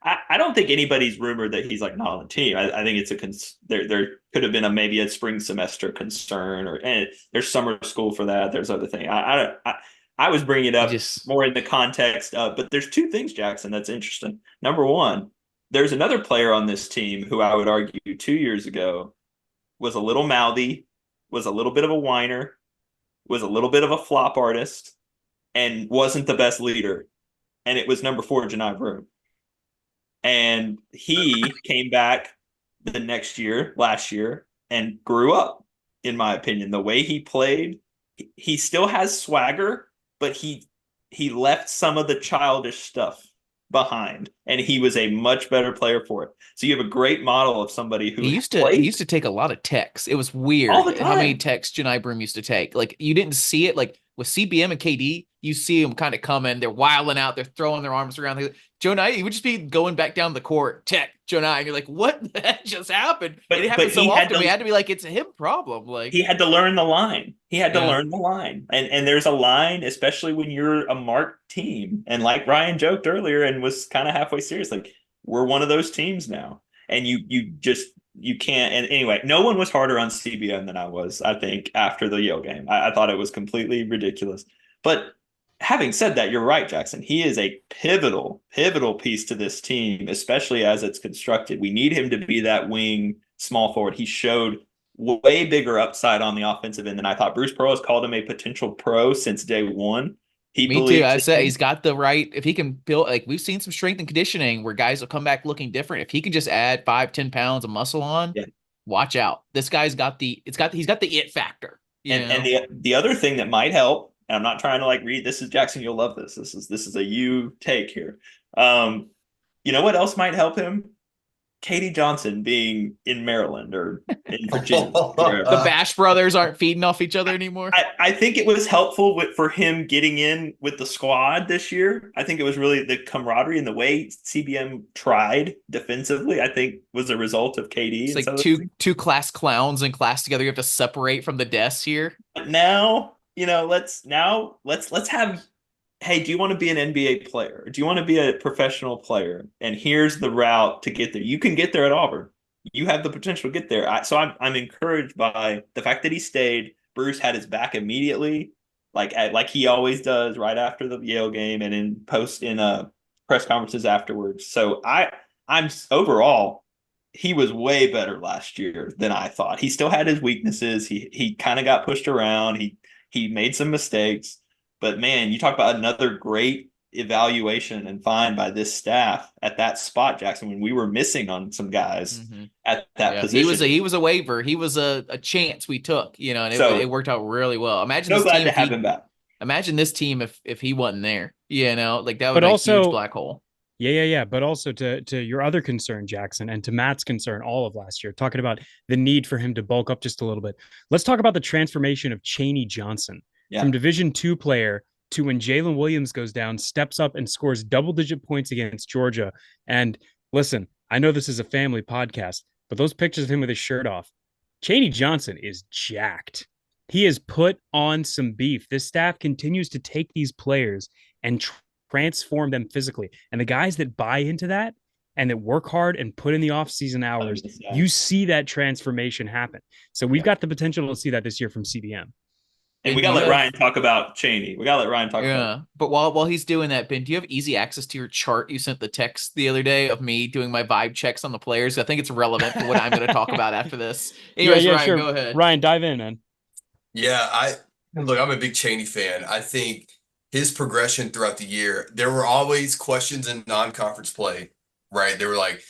I don't think anybody's rumored that he's not on the team. I think it's there could have been maybe a spring semester concern and there's summer school for that. There's other things. I was bringing it up more in the context of, but there's two things, Jackson, that's interesting. Number one, there's another player on this team who I would argue 2 years ago was a little mouthy, was a little bit of a whiner, was a little bit of a flop artist, and wasn't the best leader. And it was number 4, Janai Broome. And he came back the last year, and grew up, in my opinion. The way he played, he still has swagger, but he left some of the childish stuff behind, and he was a much better player for it. So you have a great model of somebody who he used to take a lot of texts. It was weird all the time. How many texts Janai Broome used to take. You didn't see it with CBM and KD. You see them kind of coming. They're wilding out. They're throwing their arms around. Janai, he would just be going back down the court. Tech Janai, and you're what the heck just happened? But it happened so often. We had to be it's a him problem. He had to learn the line. He had to learn the line. And there's a line, especially when you're a marked team. And like Ryan joked earlier and was kind of halfway serious, we're one of those teams now. And you can't. And anyway, no one was harder on CBM than I was, I think, after the Yale game. I thought it was completely ridiculous. But having said that, you're right, Jackson. He is a pivotal piece to this team, especially as it's constructed. We need him to be that wing small forward. He showed way bigger upside on the offensive end than I thought. Bruce Pearl has called him a potential pro since day one. Me too. I said he's got the right. If he can build, we've seen some strength and conditioning where guys will come back looking different. If he can just add 5-10 pounds of muscle on, watch out. This guy's got he's got the it factor. And the other thing that might help. And I'm not trying to read. This is Jackson. You'll love this. This is a you take here. You know what else might help him? Katie Johnson being in Maryland or in Virginia. The Bash brothers aren't feeding off each other anymore. I think it was helpful for him getting in with the squad this year. I think it was really the camaraderie and the way CBM tried defensively, I think, was a result of KD. It's two class clowns in class together. You have to separate from the desks here. But now, let's have, hey, do you want to be an NBA player? Do you want to be a professional player? And here's the route to get there. You can get there at Auburn. You have the potential to get there. So I'm encouraged by the fact that he stayed. Bruce had his back immediately. like he always does right after the Yale game and in press conferences afterwards. So I'm overall he was way better last year than I thought. He still had his weaknesses. He kind of got pushed around. He made some mistakes, but man, you talk about another great evaluation and find by this staff at that spot, Jackson, when we were missing on some guys at that position. He was a waiver. He was a chance we took, and it worked out really well. Imagine so this glad team to have him back. Imagine this team if he wasn't there, like that would But be also, a huge black hole. Yeah. But also to your other concern, Jackson, and to Matt's concern all of last year, talking about the need for him to bulk up just a little bit. Let's talk about the transformation of Chaney Johnson from Division II player to when Jalen Williams goes down, steps up and scores double-digit points against Georgia. And listen, I know this is a family podcast, but those pictures of him with his shirt off, Chaney Johnson is jacked. He has put on some beef. This staff continues to take these players and transform them physically. And the guys that buy into that and that work hard and put in the off-season hours, you see that transformation happen. So we've got the potential to see that this year from CBM. And we got to let Ryan talk about Chaney. We got to let Ryan talk about it. But while he's doing that, Ben, do you have easy access to your chart you sent the text the other day of me doing my vibe checks on the players? I think it's relevant for what I'm going to talk about after this. Anyways, Ryan, sure. Go ahead. Ryan, dive in, man. Yeah, look, I'm a big Chaney fan. I think his progression throughout the year, there were always questions in non-conference play, right? They were like,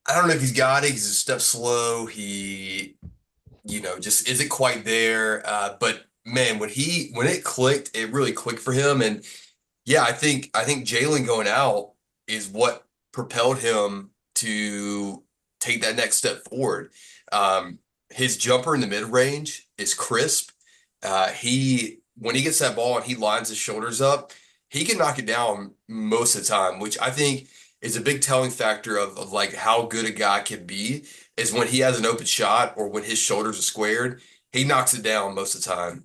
I don't know if he's got it. He's a step slow. He, just isn't quite there. But man, when it clicked, it really clicked for him. And yeah, I think Jalen going out is what propelled him to take that next step forward. His jumper in the mid range is crisp. When he gets that ball and he lines his shoulders up, he can knock it down most of the time, which I think is a big telling factor of like how good a guy can be is when he has an open shot or when his shoulders are squared, he knocks it down most of the time.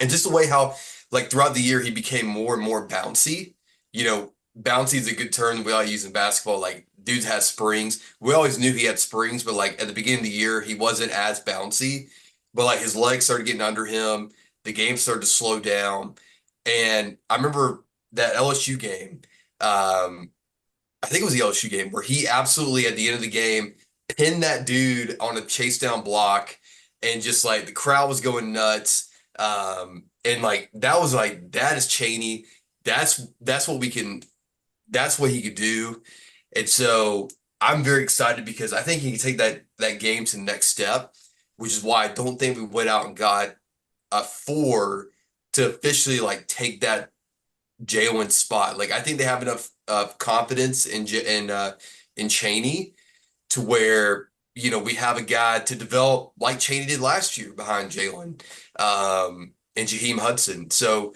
And just the way how like throughout the year, he became more and more bouncy. Bouncy is a good term we all use in basketball. Like dudes has springs. We always knew he had springs, but like at the beginning of the year, he wasn't as bouncy, but like his legs started getting under him. The game started to slow down. And I remember that LSU game. I think it was the LSU game where he absolutely at the end of the game pinned that dude on a chase down block and just like the crowd was going nuts. And like that was like that is Chaney. That's what he could do. And so I'm very excited because I think he can take that game to the next step, which is why I don't think we went out and got a 4 to officially like take that Jalen spot. Like I think they have enough confidence in Chaney to where we have a guy to develop like Chaney did last year behind Jalen and Jaheim Hudson. So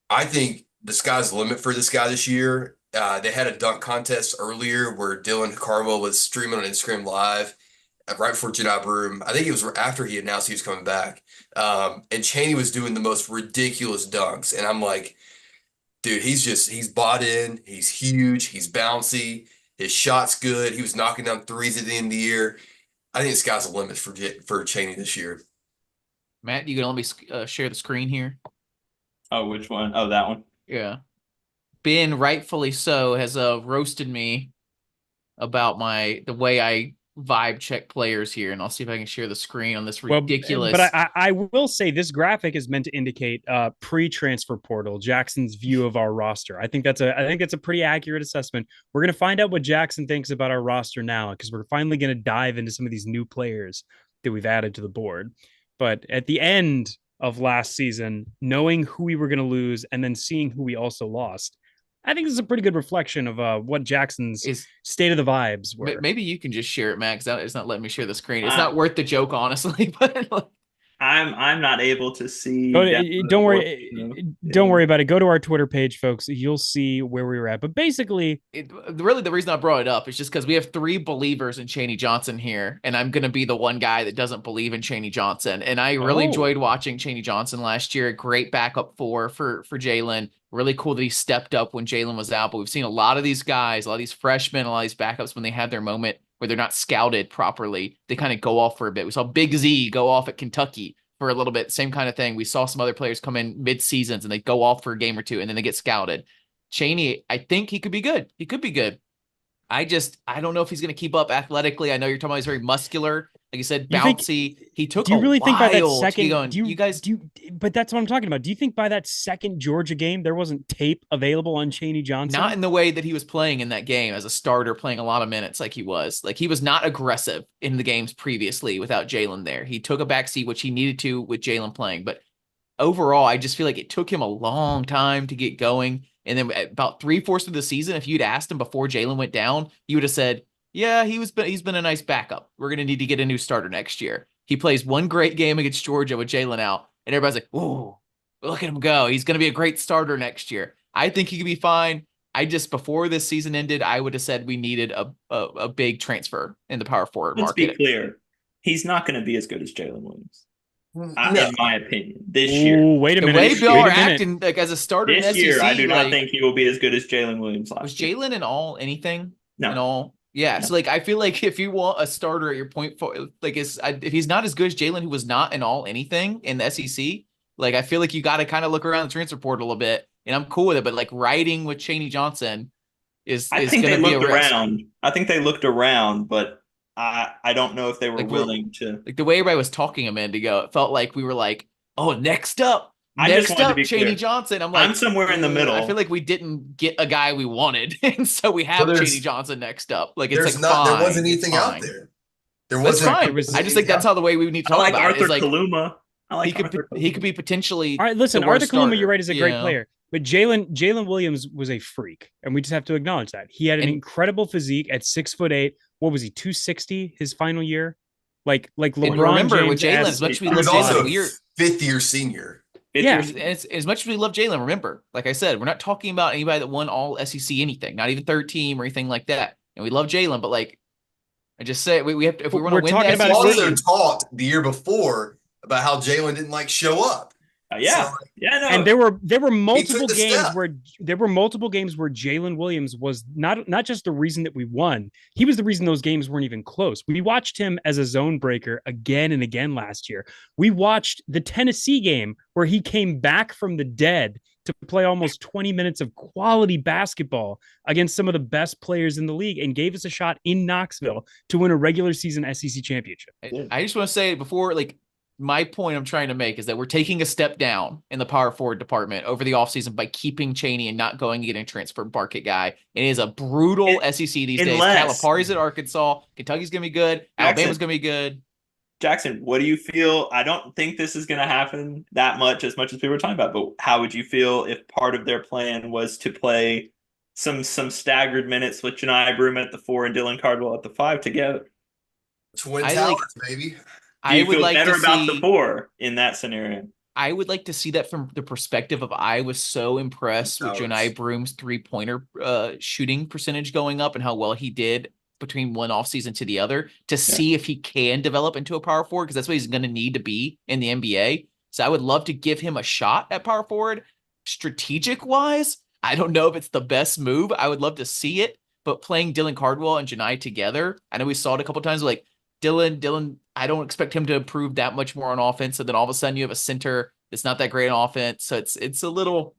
I think the sky's the limit for this guy this year. They had a dunk contest earlier where Dylan Carmel was streaming on Instagram Live right before Jedi Broom. I think it was after he announced he was coming back. And Chaney was doing the most ridiculous dunks. And I'm like, dude, he's bought in. He's huge. He's bouncy. His shot's good. He was knocking down threes at the end of the year. I think the sky's the limit for Chaney this year. Matt, you gonna let me share the screen here? Oh, which one? Oh, that one. Yeah. Ben, rightfully so, has roasted me about the way I vibe check players here, and I'll see if I can share the screen on this ridiculous. But I will say this graphic is meant to indicate pre-transfer portal Jackson's view of our roster. I think that's a pretty accurate assessment. We're gonna find out what Jackson thinks about our roster now because we're finally gonna dive into some of these new players that we've added to the board. But at the end of last season, knowing who we were going to lose and then seeing who we also lost, I think this is a pretty good reflection of what Jackson's state of the vibes were. Maybe you can just share it, Max. It's not letting me share the screen. It's not worth the joke, honestly. But I'm not able to see. Don't worry about it. Go to our Twitter page, folks. You'll see where we were at. But basically, really, the reason I brought it up is just because we have 3 believers in Chaney Johnson here, and I'm gonna be the one guy that doesn't believe in Chaney Johnson. And I really enjoyed watching Chaney Johnson last year. Great backup for Jalen. Really cool that he stepped up when Jalen was out. But we've seen a lot of these guys, a lot of these freshmen, a lot of these backups when they have their moment where they're not scouted properly, they kind of go off for a bit. We saw Big Z go off at Kentucky for a little bit. Same kind of thing. We saw some other players come in mid-seasons and they go off for a game or two and then they get scouted. Chaney, I think he could be good. He could be good. I don't know if he's going to keep up athletically. I know you're talking about he's very muscular. Like you said, You think bouncy. He took Do you a really think by that while to get second, going. You guys, but that's what I'm talking about. Do you think by that second Georgia game, there wasn't tape available on Chaney Johnson? not in the way that he was playing in that game as a starter, playing a lot of minutes like he was. Like he was not aggressive in the games previously without Jalen there. He took a backseat, which he needed to with Jalen playing. But overall, I just feel like it took him a long time to get going. And then about 3/4 of the season, if you'd asked him before Jalen went down, you would have said, yeah, he's been a nice backup. We're going to need to get a new starter next year. He plays one great game against Georgia with Jalen out, and everybody's like, "Ooh, look at him go! He's going to be a great starter next year." I think he could be fine. Before this season ended, I would have said we needed a big transfer in the power forward Let's market. be clear. He's not going to be as good as Jalen Williams, No. in my opinion, this year. Wait a The minute. way y'all are Wait a minute. acting like as a starter in This SEC, year, I do not like, think he will be as good as Jalen Williams was last year. Jalen in all anything? No. In all? Yeah. No. So like I feel like if you want a starter at your point for like if he's not as good as Jalen, who was not in all anything in the SEC, like I feel like you got to kind of look around the transfer portal a little bit, and I'm cool with it. But like riding with Chaney Johnson is I think going they to be a looked risk. around. I think they looked around, but I don't know if they were Like, willing to. Like the way everybody was talking a minute ago, it felt like we were like, oh, next up, I just wanted to be Chaney clear. Johnson. I'm like, I'm somewhere in the middle. I feel like we didn't get a guy we wanted, and so we have Chaney Johnson next up. Like it's like there fine, wasn't it's anything out fine. there. There That's wasn't. fine. there wasn't I just think anything that's out how the way we need to I talk like about Arthur it. Is like Kaluma. I like he could Arthur he could Kaluma. be potentially. All right, listen, the Arthur worst Kaluma, starter, you're right, is a great you know? player. But Jalen Williams was a freak, and we just have to acknowledge that. He had an And- incredible physique at 6'8". What was he, 260 his final year? Like And LeBron remember, with James. Jalen, as much as we He love was also Jalen, a we're fifth-year senior. Yeah. as much as we love Jalen. Remember, like I said, we're not talking about anybody that won all SEC anything, not even third team or anything like that. And we love Jalen, but like I just say, we have to, if we want to We're win talking the about We SEC, also talked the year before about how Jalen didn't like show up. Yeah. So, Yeah. No. And there were multiple the games step. where Jalen Williams was not just the reason that we won. He was the reason those games weren't even close. We watched him as a zone breaker again and again last year. We watched the Tennessee game where he came back from the dead to play almost 20 minutes of quality basketball against some of the best players in the league and gave us a shot in Knoxville to win a regular season SEC championship. I just want to say before, like, my point I'm trying to make is that we're taking a step down in the power forward department over the offseason by keeping Chaney and not going and getting a transfer market guy. It is a brutal SEC these days. Calipari's at Arkansas. Kentucky's going to be good. Alabama's going to be good. Jackson, what do you feel? I don't think this is going to happen that much as people are talking about, but how would you feel if part of their plan was to play some staggered minutes with Janai Broom at the 4 and Dylan Cardwell at the 5 together? Twin towers, baby. Do you feel better about the 4 in that scenario? I would like to see that from the perspective of I was so impressed with Janai Broom's 3-pointer shooting percentage going up and how well he did between one offseason to the other to see if he can develop into a power forward, because that's what he's going to need to be in the NBA. So I would love to give him a shot at power forward. Strategic wise, I don't know if it's the best move. I would love to see it, but playing Dylan Cardwell and Janai together, I know we saw it a couple times, like Dylan, I don't expect him to improve that much more on offense. And then all of a sudden you have a center that's not that great on offense. So it's a little,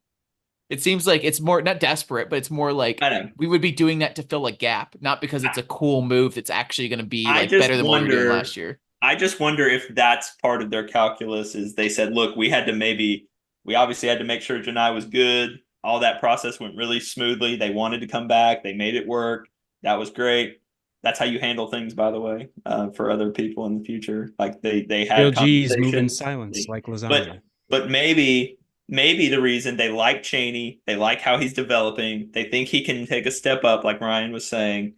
it seems like it's more not desperate, but it's more like we would be doing that to fill a gap, not because it's a cool move that's actually going to be like better than what we were doing last year. I just wonder if that's part of their calculus is they said, look, we obviously had to make sure Janai was good. All that process went really smoothly. They wanted to come back. They made it work. That was great. That's how you handle things, by the way, for other people in the future. Like they had G's move in silence like lasagna. But maybe the reason they like Chaney, they like how he's developing, they think he can take a step up, like Ryan was saying.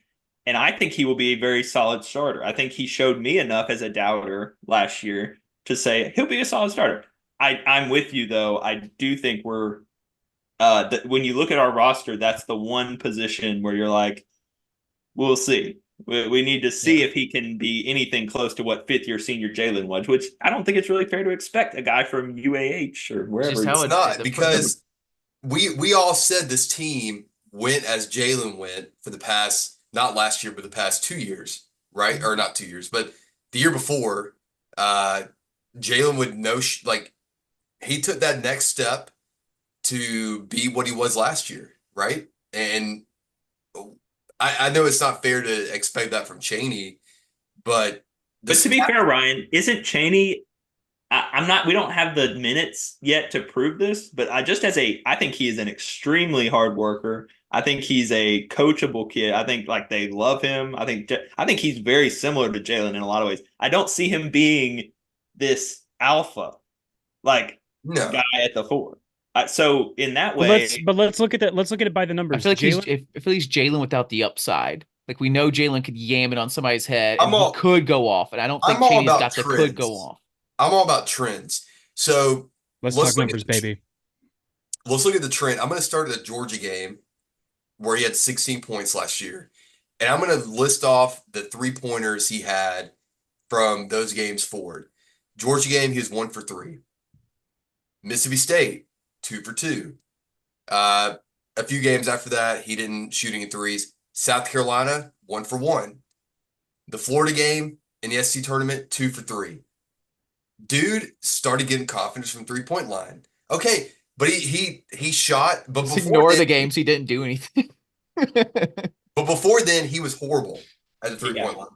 And I think he will be a very solid starter. I think he showed me enough as a doubter last year to say he'll be a solid starter. I'm with you, though. I do think we're when you look at our roster, that's the one position where you're like, we'll see. We need to see if he can be anything close to what fifth-year senior Jalen was, which I don't think it's really fair to expect a guy from UAH or wherever. It's not, because we all said this team went as Jalen went for the past, not last year, but the past 2 years, right? Or not 2 years, but the year before. Jalen would know, like, he took that next step to be what he was last year, right? And I know it's not fair to expect that from Cheney, but the But to be stat, fair, Ryan, isn't Cheney? I'm not. We don't have the minutes yet to prove this, but I think he is an extremely hard worker. I think he's a coachable kid. I think like they love him. I think he's very similar to Jalen in a lot of ways. I don't see him being this alpha like guy no, at the four. So in that But way, let's look at that. Let's look at it by the I numbers. feel like Jalen, I feel he's Jalen without the upside. Like we know Jalen could yam it on somebody's head and I'm he all could go off. And I don't think I'm all Cheney's about got the could go trends. off. I'm all about trends. So let's let's talk look at numbers, baby. let's look at the trend. I'm going to start at the Georgia game where he had 16 points last year, and I'm going to list off the 3-pointers he had from those games forward. Georgia game, he was 1 for 3. Mississippi State, 2 for 2. A few games after that, he didn't shoot any threes. South Carolina, 1 for 1. The Florida game in the SC tournament, 2 for 3. Dude started getting confidence from 3-point line. Okay, but he shot, but Just before ignore then, the games. He didn't do anything. he was horrible at the 3-point line.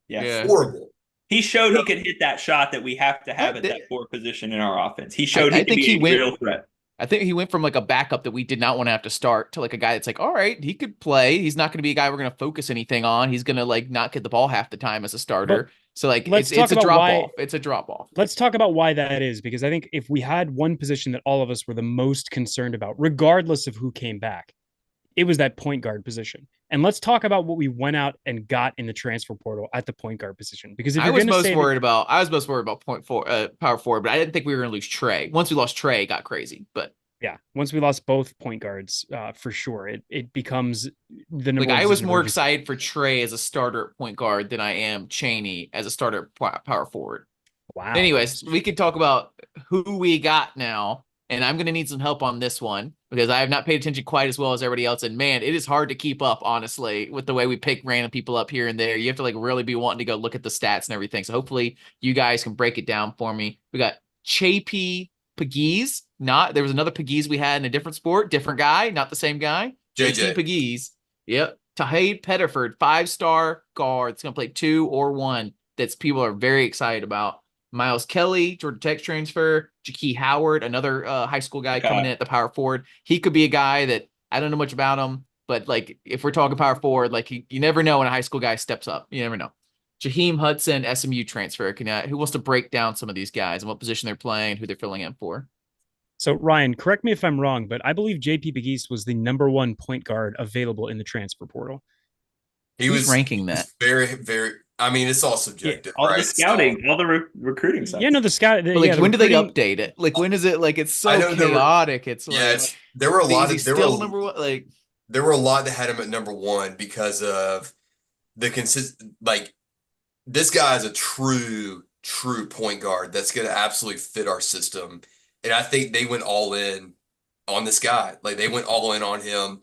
yeah, Yeah. Horrible. he showed he could hit that shot that we have to have But at the- that four position in our offense. He showed I he could think he be a went. real threat. I think he went from like a backup that we did not want to have to start to like a guy that's like, all right, he could play. He's not going to be a guy we're going to focus anything on. He's going to like not get the ball half the time as a starter. But So like let's it's talk a about drop why. off. It's a drop off. Let's talk about why that is, because I think if we had one position that all of us were the most concerned about, regardless of who came back, it was that point guard position. And let's talk about what we went out and got in the transfer portal at the point guard position. Because if I you're was going to most say worried about power forward, but I didn't think we were going to lose Trey. Once we lost Trey, it got crazy. But yeah, once we lost both point guards, for sure, it becomes the number like one I was position more we're just- excited for Trey as a starter at point guard than I am Cheney as a starter at power forward. Wow. Anyways, we could talk about who we got now, and I'm going to need some help on this one because I have not paid attention quite as well as everybody else. And man, it is hard to keep up, honestly, with the way we pick random people up here and there. You have to like really be wanting to go look at the stats and everything. So hopefully you guys can break it down for me. We got Chapey Pegues. There was another Pegues we had in a different sport, different guy, not the same guy. JJ. Pegues. Yep. Tahid Pettiford, 5-star guard. It's going to play 2 or 1. That's people are very excited about. Miles Kelly, Georgia Tech transfer. Jakey Howard, another high school guy coming in at the power forward. He could be a guy that I don't know much about him, but like if we're talking power forward, like you never know when a high school guy steps up. You never know. Jaheim Hudson, SMU transfer. Who wants to break down some of these guys and what position they're playing, who they're filling in for? So Ryan, correct me if I'm wrong, but I believe JP Pegues was the number 1 point guard available in the transfer portal. He Who's was ranking that? very, very. I mean, it's all subjective, All right? the scouting, all the recruiting sites. Yeah, no, the scout. But like, yeah, the when do they recruiting- update it? Like, when is it? Like, it's so I know chaotic. It's Yeah, like, there were a lot is he of still number 1? Like, there were a lot that had him at number 1 because of the like this guy is a true point guard that's going to absolutely fit our system, and I think they went all in on this guy. Like they went all in on him.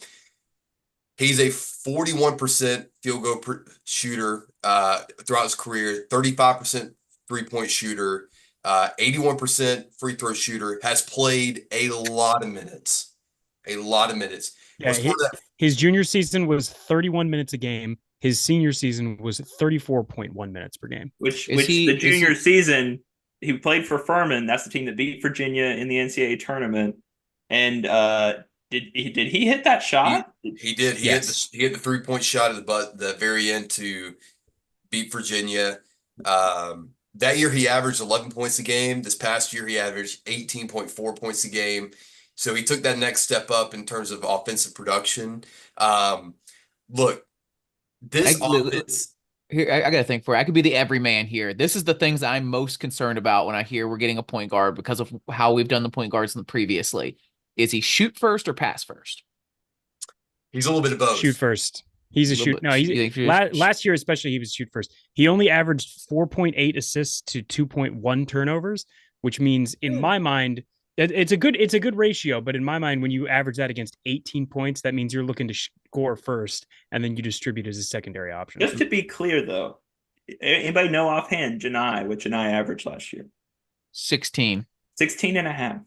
He's a 41% field goal shooter throughout his career, 35% 3-point shooter, 81% free throw shooter, has played a lot of minutes. A lot of minutes. Yeah, his junior season was 31 minutes a game. His senior season was 34.1 minutes per game. Which the junior season, he played for Furman. That's the team that beat Virginia in the NCAA tournament. And did he hit that shot? He did. He hit the 3-point shot at the very end to beat Virginia. That year he averaged 11 points a game. This past year he averaged 18.4 points a game. So he took that next step up in terms of offensive production. Look, this offense. Here, I got to think for it. I could be the everyman here. This is the things I'm most concerned about when I hear we're getting a point guard because of how we've done the point guards previously. Is he shoot first or pass first? He's a little bit of both. Shoot first. He's a shoot. No, last year especially he was shoot first. He only averaged 4.8 assists to 2.1 turnovers, which means in my mind it's a good ratio. But in my mind, when you average that against 18 points, that means you're looking to score first, and then you distribute as a secondary option. Just to be clear, though, anybody know offhand what Janai averaged last year? 16. 16 and a half.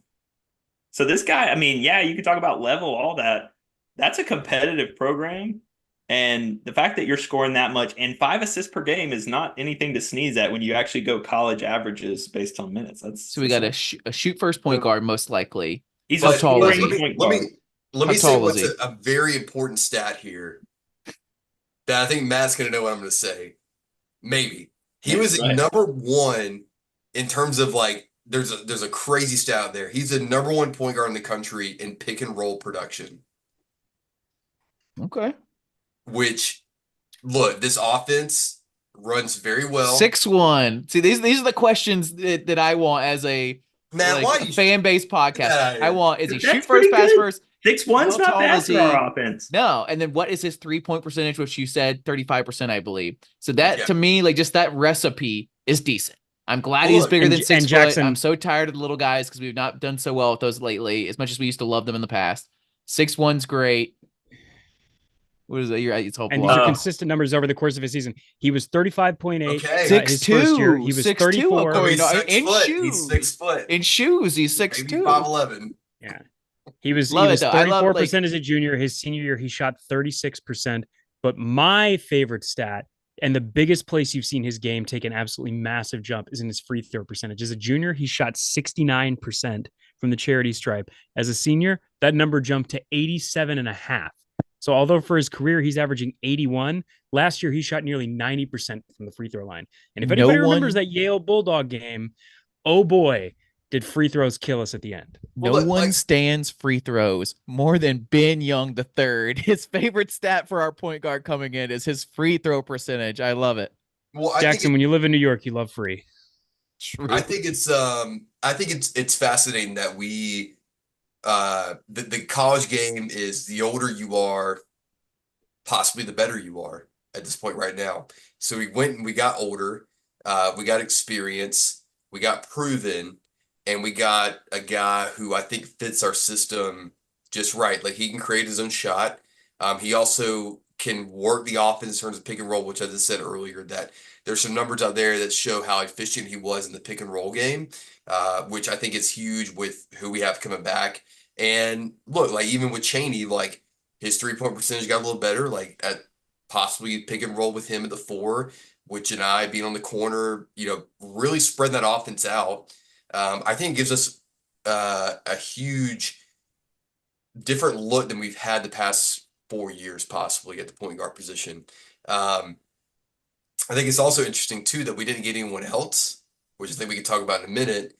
So this guy, I mean, yeah, you can talk about level, all that. That's a competitive program. And the fact that you're scoring that much and 5 assists per game is not anything to sneeze at when you actually go college averages based on minutes. So we got a shoot first point guard, most likely. He's How a tall is scoring he? point let guard. me let How me say tall is what's he? a very important stat here that I think Matt's going to know what I'm going to say. Maybe he was Right. number one in terms of like there's a crazy stat out there. He's the number one point guard in the country in pick and roll production. Okay. Which, look, this offense runs very well. 6'1". See, these are the questions that I want as a Matt, like why a you fan based podcast. Yeah, I want is he That's shoot first, pretty pass good. first? 6'1's How not tall bad is for he? our offense. No, and then what is his 3-point percentage, which you said 35%, I believe. So that Yeah. to me, like just that recipe is decent. I'm glad Well, he's look, bigger than 6 foot. Jackson, I'm so tired of the little guys because we've not done so well with those lately, as much as we used to love them in the past. 6'1's great. What is it? It's whole and these are block. consistent numbers over the course of his season. He was 35.8. Okay. His first year, he was 6'2", 34. according he's to 6 in foot. shoes. He's 6 foot. In shoes, he's Maybe 6'2". 5'11". Yeah. He was Love it, though. I love, 34% as a junior. His senior year, he shot 36%. But my favorite stat and the biggest place you've seen his game take an absolutely massive jump is in his free throw percentage. As a junior, he shot 69% from the charity stripe. As a senior, that number jumped to 87.5%. So although for his career he's averaging 81, last year he shot nearly 90% from the free throw line. And if anybody remembers that Yale Bulldog game, oh boy, did free throws kill us at the end. No one stands free throws more than Ben Young the third. His favorite stat for our point guard coming in is his free throw percentage. I love it. Well, Jackson, when you live in New York, you love free. True. I think it's fascinating that we the college game is the older you are, possibly the better you are at this point right now. So we went and we got older, we got experience, we got proven, and we got a guy who I think fits our system just right. Like he can create his own shot. He also can work the offense in terms of pick and roll, which I just said earlier that there's some numbers out there that show how efficient he was in the pick and roll game, which I think is huge with who we have coming back. And look, like even with Chaney, like his 3-point percentage got a little better, like at possibly pick and roll with him at the 4, which and I being on the corner, really spreading that offense out. I think it gives us a huge different look than we've had the past 4 years, possibly at the point guard position. I think it's also interesting too that we didn't get anyone else, which I think we can talk about in a minute,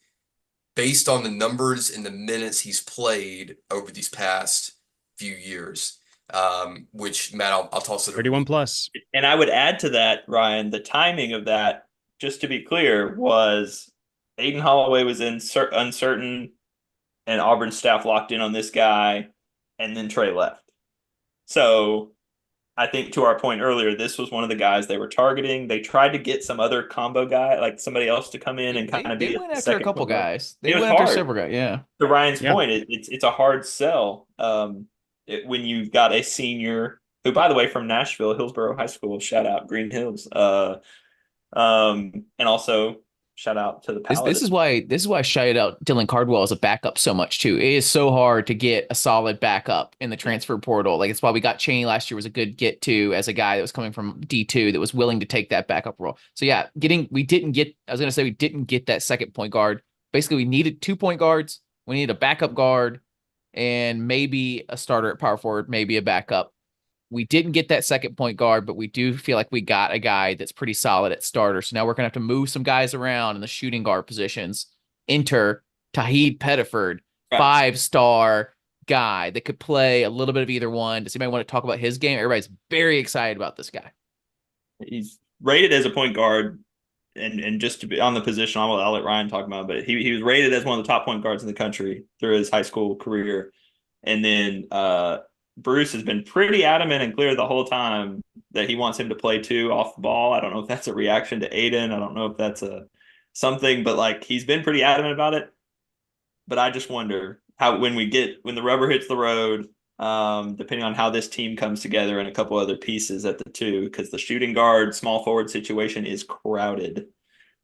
based on the numbers and the minutes he's played over these past few years. Which Matt, I'll toss it over. 31 plus. And I would add to that, Ryan, the timing of that, just to be clear, was Aiden Holloway was uncertain and Auburn staff locked in on this guy, and then Trey left. So I think to our point earlier, this was one of the guys they were targeting. They tried to get some other combo guy, like somebody else to come in and kind of be they went after a couple guys. They went after several guys, yeah. To Ryan's point, it's a hard sell when you've got a senior who, by the way, from Nashville, Hillsborough High School, shout out Green Hills, and also shout out to the Paladins. This is why I shouted out Dylan Cardwell as a backup so much too. It is so hard to get a solid backup in the transfer portal. Like it's why we got Chaney last year was a good get to as a guy that was coming from D2 that was willing to take that backup role. So yeah, we didn't get that second point guard. Basically, we needed 2 point guards. We needed a backup guard and maybe a starter at power forward, maybe a backup. We didn't get that second point guard, but we do feel like we got a guy that's pretty solid at starter. So now we're going to have to move some guys around in the shooting guard positions. Enter Tahid Pettiford, 5-star guy that could play a little bit of either one. Does anybody want to talk about his game? Everybody's very excited about this guy. He's rated as a point guard, and just to be on the position, I'll let Ryan talk about it, but he was rated as one of the top point guards in the country through his high school career. And then Bruce has been pretty adamant and clear the whole time that he wants him to play 2 off the ball. I don't know if that's a reaction to Aiden. I don't know if that's something, but like he's been pretty adamant about it. But I just wonder how when the rubber hits the road, depending on how this team comes together and a couple other pieces at the 2, because the shooting guard, small forward situation is crowded.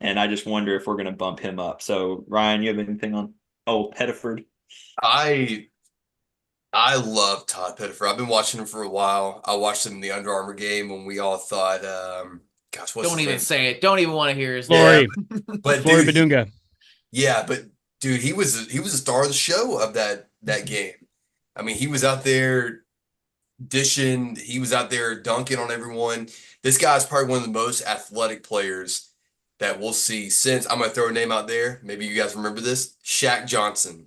And I just wonder if we're going to bump him up. So, Ryan, you have anything on old Pettiford? I love Todd Pettiford. I've been watching him for a while. I watched him in the Under Armour game when we all thought, gosh, what's Don't his even name? say it. Don't even want to hear his Flory, name. But Flory dude, Badunga. yeah, but dude, he was a star of the show of that game. I mean, he was out there dishing, he was out there dunking on everyone. This guy's probably one of the most athletic players that we'll see since, I'm gonna throw a name out there. Maybe you guys remember this. Shaq Johnson.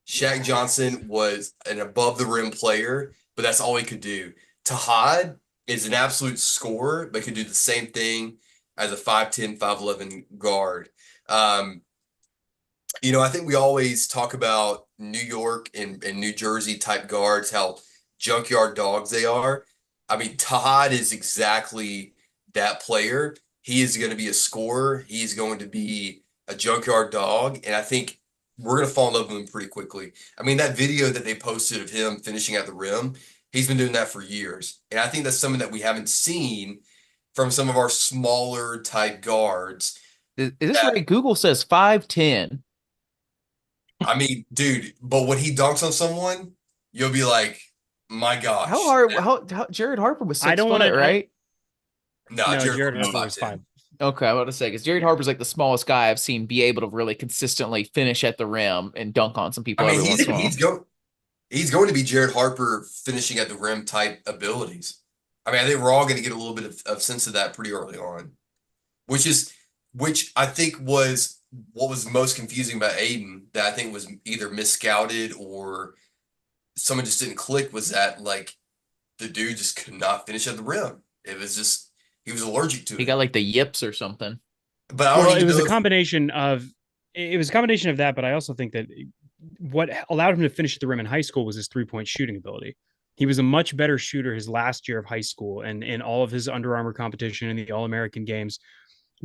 Shaq Johnson was an above the rim player, but that's all he could do. Tahad is an absolute scorer, but could do the same thing as a 5'10, 5'11 guard. Um, I think we always talk about New York and New Jersey type guards, how junkyard dogs they are. I mean, Tahad is exactly that player. He is going to be a scorer. He's going to be a junkyard dog. And I think we're going to fall in love with him pretty quickly. I mean, that video that they posted of him finishing at the rim, he's been doing that for years. And I think that's something that we haven't seen from some of our smaller type guards. Is this right? Google says 5'10". I mean, dude, but when he dunks on someone, you'll be like, my gosh. How hard? How Jared Harper was 6 I don't foot, want to, right? No, Jared Harper's Harper was 5'10". 5. Okay, I was about to say because Jared Harper's like the smallest guy I've seen be able to really consistently finish at the rim and dunk on some people I mean, every once in a while. he's going to be Jared Harper finishing at the rim type abilities. I mean, I think we're all going to get a little bit of sense of that pretty early on, which I think was what was most confusing about Aiden, that I think was either misscouted or someone just didn't click, was that like the dude just could not finish at the rim. It was just, he was allergic to He it. got like the yips or something. But I don't Well, even it was know a combination of that, but I also think that what allowed him to finish at the rim in high school was his 3-point shooting ability. He was a much better shooter his last year of high school and in all of his Under Armour competition and the All-American games.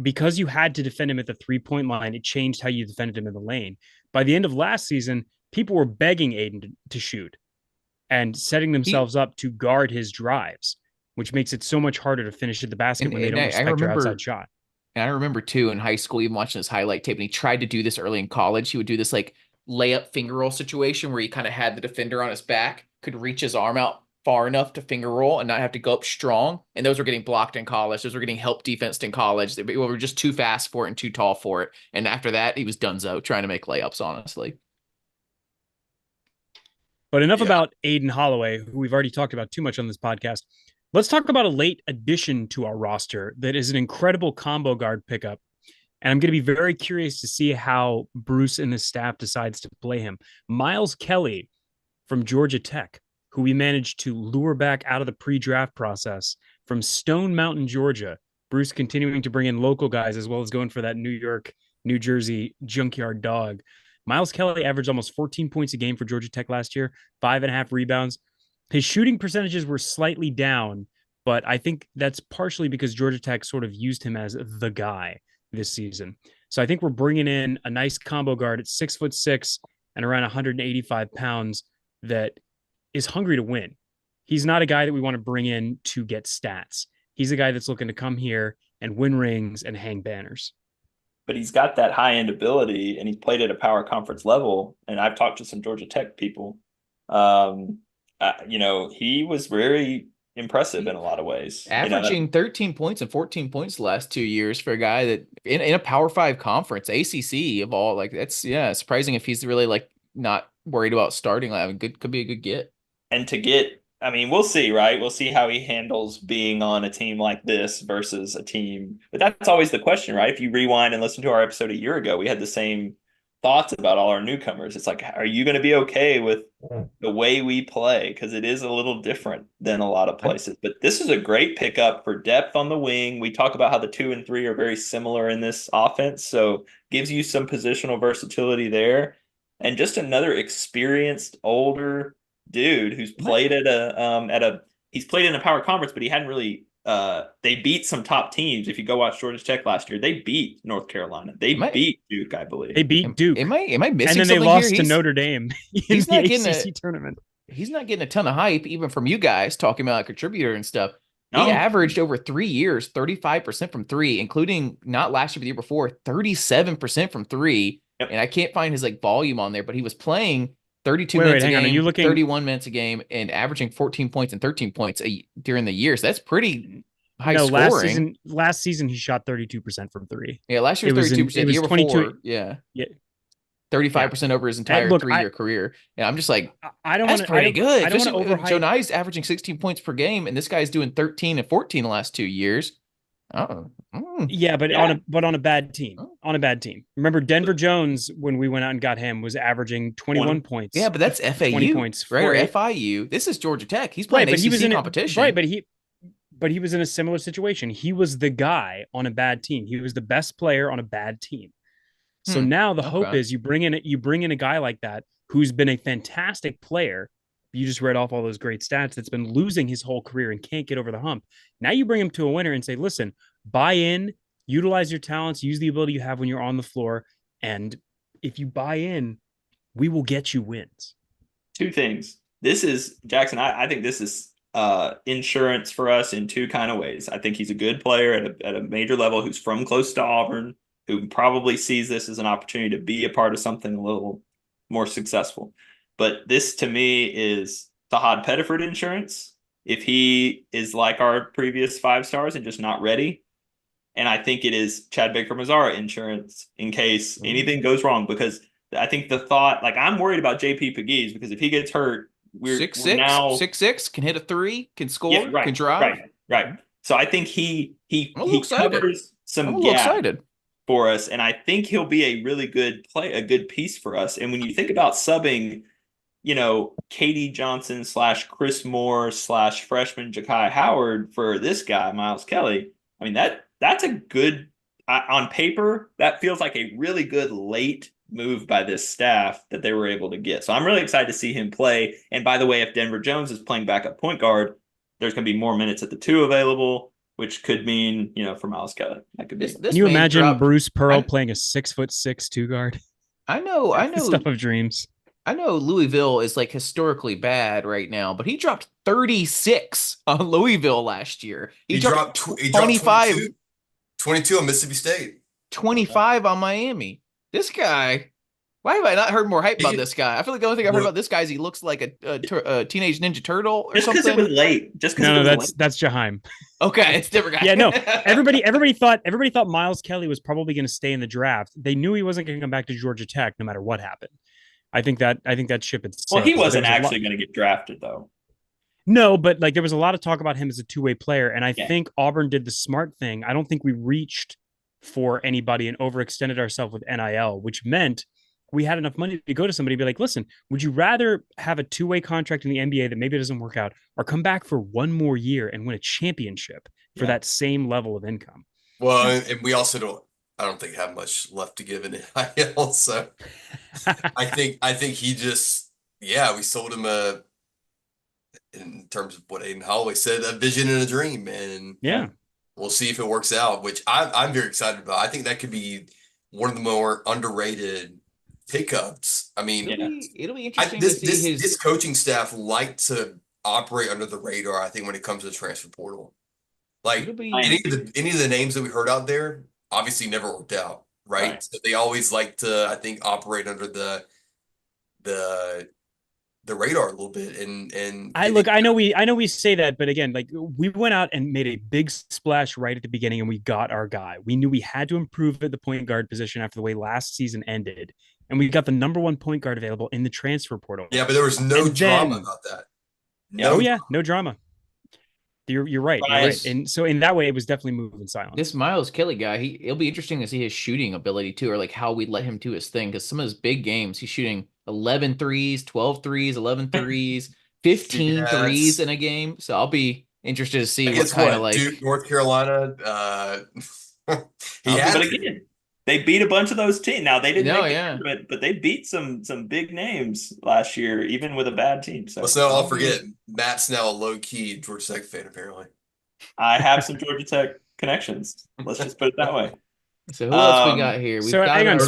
Because you had to defend him at the 3-point line, it changed how you defended him in the lane. By the end of last season, people were begging Aiden to shoot and setting themselves up to guard his drives, which makes it so much harder to finish at the basket when they don't respect your outside shot. And I remember too in high school, even watching this highlight tape, and he tried to do this early in college. He would do this like layup finger roll situation where he kind of had the defender on his back, could reach his arm out far enough to finger roll and not have to go up strong. And those were getting blocked in college. Those were getting help defensed in college. They were just too fast for it and too tall for it. And after that, he was donezo trying to make layups, honestly. But enough about Aiden Holloway, who we've already talked about too much on this podcast. Let's talk about a late addition to our roster that is an incredible combo guard pickup. And I'm going to be very curious to see how Bruce and his staff decides to play him. Miles Kelly from Georgia Tech, who we managed to lure back out of the pre-draft process from Stone Mountain, Georgia. Bruce continuing to bring in local guys as well as going for that New York, New Jersey junkyard dog. Miles Kelly averaged almost 14 points a game for Georgia Tech last year, 5.5 rebounds. His shooting percentages were slightly down, but I think that's partially because Georgia Tech sort of used him as the guy this season. So I think we're bringing in a nice combo guard at 6'6" and around 185 pounds that is hungry to win. He's not a guy that we want to bring in to get stats. He's a guy that's looking to come here and win rings and hang banners. But he's got that high end ability, and he's played at a power conference level. And I've talked to some Georgia Tech people. He was very impressive in a lot of ways. Averaging 13 points and 14 points the last 2 years for a guy that in a Power 5 conference, ACC of all, like that's surprising if he's really like not worried about starting. Like, could be a good get. And to get, I mean, we'll see, right? We'll see how he handles being on a team like this versus a team. But that's always the question, right? If you rewind and listen to our episode a year ago, we had the same thoughts about all our newcomers. It's like, are you going to be okay with the way we play? Because it is a little different than a lot of places. But this is a great pickup for depth on the wing. We talk about how the 2 and 3 are very similar in this offense. So gives you some positional versatility there. And just another experienced, older dude who's played he's played in a power conference, but he hadn't really they beat some top teams. If you go watch Georgia Tech last year, they beat North Carolina. They beat Duke, I believe. They beat Duke. Am I missing something? And then they lost to Notre Dame in he's the not getting ACC tournament. He's not getting a ton of hype, even from you guys talking about a contributor and stuff. He No, averaged over 3 years 35% from three, including not last year, but the year before, 37% from three. Yep. And I can't find his like volume on there, but he was playing 32 Wait, minutes a hang on. Are game, you looking? 31 minutes a game, and averaging 14 points and 13 points during the year. So that's pretty high No, scoring. last season he shot 32% from three. Yeah, last year It was was 32%. it The was year 22. before, yeah, Yeah, 35% over his entire look, 3-year career. And I'm just like, I don't that's want to. pretty good. I don't want to Especially when Joe overhype. Nye's averaging 16 points per game, and this guy's doing 13 and 14 the last 2 years. Oh, Yeah, but Yeah. on a bad team. On a bad team. Remember Denver Jones when we went out and got him was averaging 21 points. yeah, but that's 20 FAU, points, right? Or 48. FIU. This is Georgia Tech. He's playing Right, but he was ACC in competition. Right, but he was in a similar situation. He was the guy on a bad team. He was the best player on a bad team. So now the hope is you bring in a guy like that who's been a fantastic player. You just read off all those great stats. That's been losing his whole career and can't get over the hump. Now you bring him to a winner and say, listen, buy in, utilize your talents, use the ability you have when you're on the floor, and if you buy in, we will get you wins. Two things. This is Jackson. I think this is insurance for us in two kind of ways. I think he's a good player at a major level who's from close to Auburn, who probably sees this as an opportunity to be a part of something a little more successful. But this to me is Fahad Pettiford insurance. If he is like our previous 5 stars and just not ready. And I think it is Chad Baker Mazara insurance in case anything goes wrong, because I think the thought, like, I'm worried about JP Pegues because if he gets hurt, we're 6'6", now 6'6", can hit a three, can score, yeah, right, can drive. right. So I think he covers I'm a some little gaps excited for us, and I think he'll be a really good play, a good piece for us. And when you think about subbing, Katie Johnson / Chris Moore / freshman Ja'Kai Howard for this guy, Miles Kelly, I mean, that's a good, on paper, that feels like a really good late move by this staff that they were able to get. So I'm really excited to see him play. And by the way, if Denver Jones is playing backup point guard, there's going to be more minutes at the 2 available, which could mean, for Miles Kelly. That could be. Can you imagine Bruce Pearl playing a 6'6" 2 guard? I know. Stuff of dreams. I know Louisville is like historically bad right now, but he dropped 36 on Louisville last year. He dropped 25. 22 on Mississippi State. 25 on Miami. This guy, why have I not heard more hype about this guy? I feel like the only thing I've heard about this guy is he looks like a Teenage Ninja Turtle or just something. Just because it was late. No, that's Jaheim. Okay, it's a different guy. Yeah, no. Everybody thought Miles Kelly was probably going to stay in the draft. They knew he wasn't going to come back to Georgia Tech no matter what happened. I think that ship had sailed. Well, he wasn't actually going to get drafted though. No, but like there was a lot of talk about him as a two-way player, and I think Auburn did the smart thing. I don't think we reached for anybody and overextended ourselves with NIL, which meant we had enough money to go to somebody and be like, listen, would you rather have a two-way contract in the NBA that maybe doesn't work out, or come back for one more year and win a championship for that same level of income? Well, and we also I don't think have much left to give in NIL. So I think he just, we sold him in terms of what Aiden Holloway said, a vision and a dream. And we'll see if it works out, which I'm very excited about. I think that could be one of the more underrated pickups. I mean, it'll be interesting to see this coaching staff like to operate under the radar, I think, when it comes to the transfer portal. Like any of the names that we heard out there obviously never worked out, right? So they always like to, I think, operate under the radar a little bit. And I know we say that, but again, like we went out and made a big splash right at the beginning, and we got our guy. We knew we had to improve at the point guard position after the way last season ended, and we got the number 1 point guard available in the transfer portal. Yeah, but there was no drama about that. No drama. You're right. You're right. And so in that way, it was definitely moving silent. This Miles Kelly guy, it'll be interesting to see his shooting ability too, or like how we let him do his thing. Because some of his big games, he's shooting 11 threes, 12 threes, 11 threes, 15 threes in a game. So I'll be interested to see what kind of like Duke, North Carolina. But again, they beat a bunch of those teams. Now they didn't but they beat some big names last year, even with a bad team. So let's not all forget, Matt's now a low-key Georgia Tech fan, apparently. I have some Georgia Tech connections. Let's just put it that way. So who else we got here? Hang on.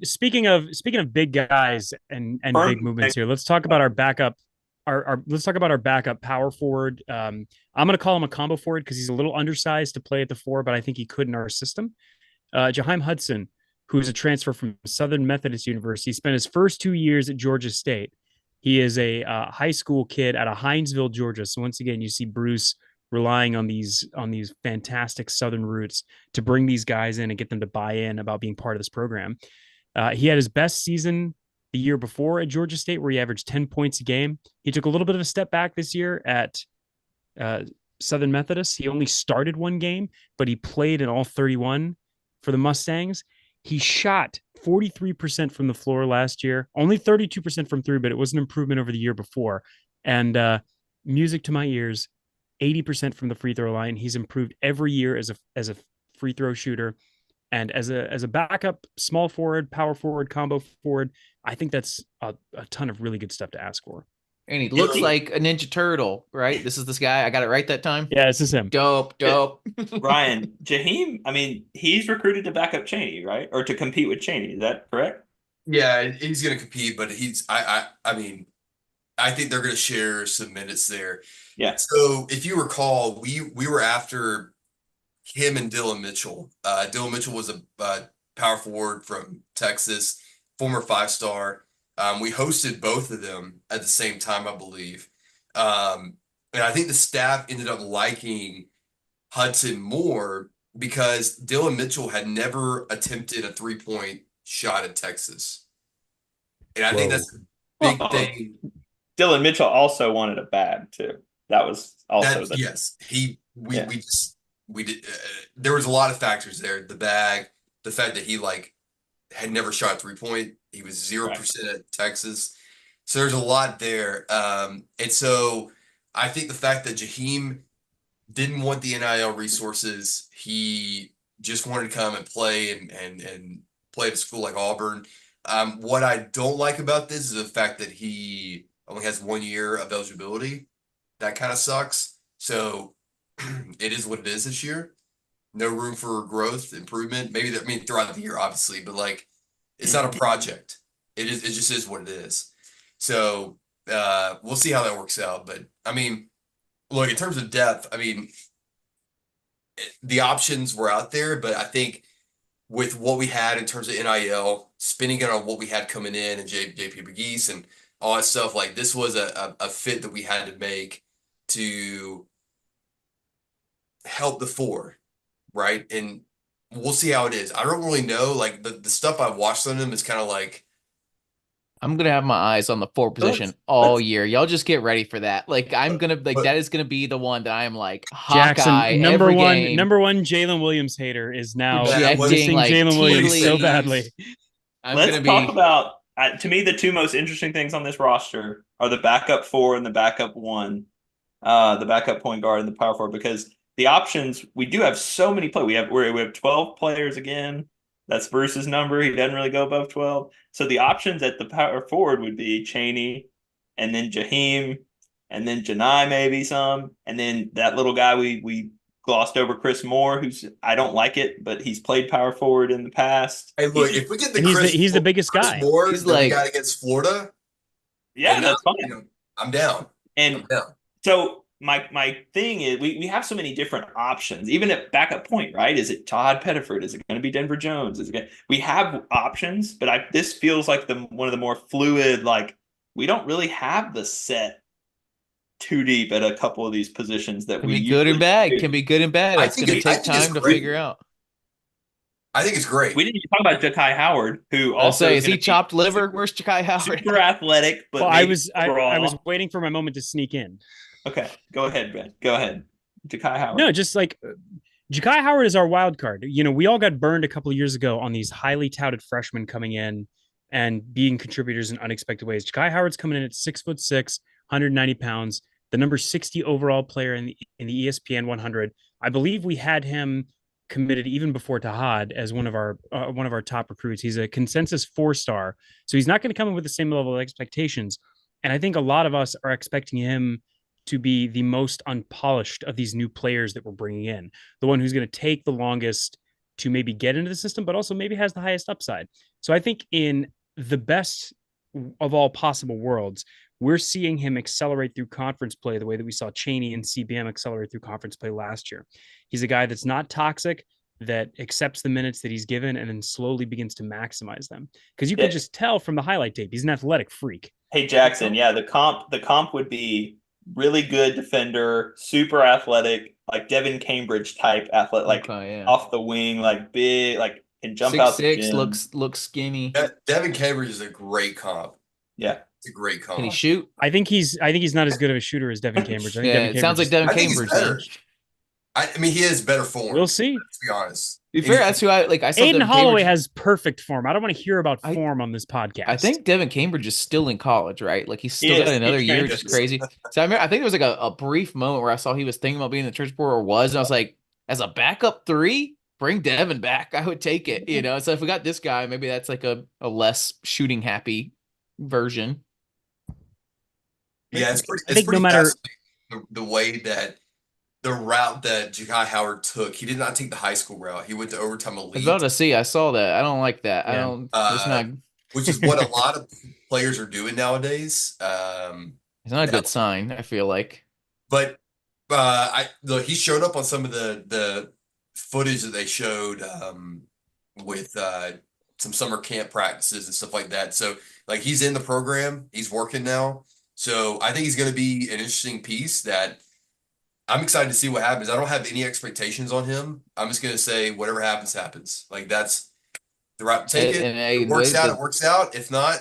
Speaking of big guys and big movements here, let's talk about our backup our let's talk about our backup power forward. I'm going to call him a combo forward because he's a little undersized to play at the 4, but I think he could in our system. Jaheim Hudson, who's a transfer from Southern Methodist University, spent his first 2 years at Georgia State. He is a high school kid out of Hinesville, Georgia. So once again, you see Bruce relying on these fantastic Southern roots to bring these guys in and get them to buy in about being part of this program. He had his best season the year before at Georgia State, where he averaged 10 points a game. He took a little bit of a step back this year at Southern Methodist. He only started one game, but he played in all 31 for the Mustangs. He shot 43% from the floor last year, only 32% from three, but it was an improvement over the year before. And music to my ears, 80% from the free throw line. He's improved every year as a free throw shooter. And as a backup, small forward, power forward, combo forward, I think that's a ton of really good stuff to ask for. And he looks like a Ninja Turtle, right? This is this guy. I got it right that time. Yeah, this is him. Dope. Ryan, Jaheim, I mean, he's recruited to back up Cheney, right? Or to compete with Cheney. Is that correct? Yeah, he's going to compete, but I mean, I think they're going to share some minutes there. Yeah. So if you recall, we were after him and Dylan Mitchell. Dylan Mitchell was a power forward from Texas, former 5-star. We hosted both of them at the same time, I believe. And I think the staff ended up liking Hudson more because Dylan Mitchell had never attempted a 3-point shot at Texas. And I think that's a big thing. Dylan Mitchell also wanted a bag too. That was also yes. We did. There was a lot of factors there. The bag, the fact that he had never shot 3-point. He was 0% at Texas. So there's a lot there. And so I think the fact that Jaheim didn't want the NIL resources, he just wanted to come and play and play at a school like Auburn. What I don't like about this is the fact that he only has 1 year of eligibility. That kind of sucks. So it is what it is this year. No room for growth, improvement. Maybe throughout the year, obviously, but it's not a project. It just is what it is. So we'll see how that works out. But I mean, look, in terms of depth, I mean, the options were out there, but I think with what we had in terms of NIL, spending it on what we had coming in and JP McGee's and all that stuff, this was a fit that we had to make to help the 4, right? And we'll see how it is. I don't really know. The stuff I've watched on them is kind of I'm gonna have my eyes on the 4 position all year. Y'all just get ready for that. I'm gonna that is gonna be the one that I am Jackson, Hawkeye number every one, game. number one Jalen Williams hater is now projecting Jalen Williams so leaves. badly. Let's talk about to me the two most interesting things on this roster are the backup 4 and the backup 1, the backup point guard and the power forward, because the options, we do have so many play. We have 12 players again. That's Bruce's number. He doesn't really go above 12. So the options at the power forward would be Cheney, and then Jaheim, and then Janai maybe some, and then that little guy we glossed over, Chris Moore, who's I don't like it, but he's played power forward in the past. Hey, look, if we get he's the biggest guy. Moore, he's we got against Florida. Yeah, that's fine. I'm down. So my thing is we have so many different options, even at backup point, right? Is it Todd Pettiford? Is it going to be Denver Jones? We have options, but this feels like one of the more fluid, we don't really have the set too deep at a couple of these positions that can be good and bad. Can be good and bad. It's going to take time to figure out. I think it's great. We didn't even talk about Ja'Kai Howard, who also is he chopped liver? Where's Ja'Kai Howard? Super athletic, but I was waiting for my moment to sneak in. Okay, go ahead, Ben. Go ahead. Ja'Kai Howard. No, just Ja'Kai Howard is our wild card. We all got burned a couple of years ago on these highly touted freshmen coming in and being contributors in unexpected ways. Ja'Kai Howard's coming in at 6'6", 190 pounds, the number 60 overall player in the ESPN 100. I believe we had him committed even before Tahad as one of our top recruits. He's a consensus 4-star, so he's not going to come in with the same level of expectations. And I think a lot of us are expecting him to be the most unpolished of these new players that we're bringing in, the one who's going to take the longest to maybe get into the system, but also maybe has the highest upside. So I think in the best of all possible worlds, we're seeing him accelerate through conference play the way that we saw Cheney and CBM accelerate through conference play last year. He's a guy that's not toxic, that accepts the minutes that he's given and then slowly begins to maximize them. Because you can just tell from the highlight tape, he's an athletic freak. Hey Jackson, yeah, the comp would be really good defender, super athletic, like Devin Cambridge type athlete, like off the wing, like big, like can jump out the 6'6", looks skinny. Devin Cambridge is a great comp. Yeah, it's a great comp. Can he shoot? I think he's not as good of a shooter as Devin Cambridge. I think Devin it sounds like Devin Cambridge. I mean, he has better form. We'll see. Let's be honest. To be fair, that's who I saw Aiden Holloway Cambridge has perfect form. I don't want to hear about form on this podcast. I think Devin Cambridge is still in college, right? Like he's still got another year, which is crazy. So I think there was like a brief moment where I saw he was thinking about being in the transfer portal, or was, and I was like, as a backup 3, bring Devin back. I would take it, you know. So if we got this guy, maybe that's like a less shooting happy version. Yeah, it's pretty no matter the way that the route that Ja'Kai Howard took, he did not take the high school route. He went to overtime elite. I was about to see. I saw that. I don't like that. Yeah. I don't. It's not. Which is what a lot of players are doing nowadays. It's not a good sign, I feel like. But he showed up on some of the footage that they showed with some summer camp practices and stuff like that. So like he's in the program, he's working now. So I think he's going to be an interesting piece that I'm excited to see what happens. I don't have any expectations on him. I'm just going to say whatever happens, happens. Like that's the right. Take it. It works out. It works out. If not,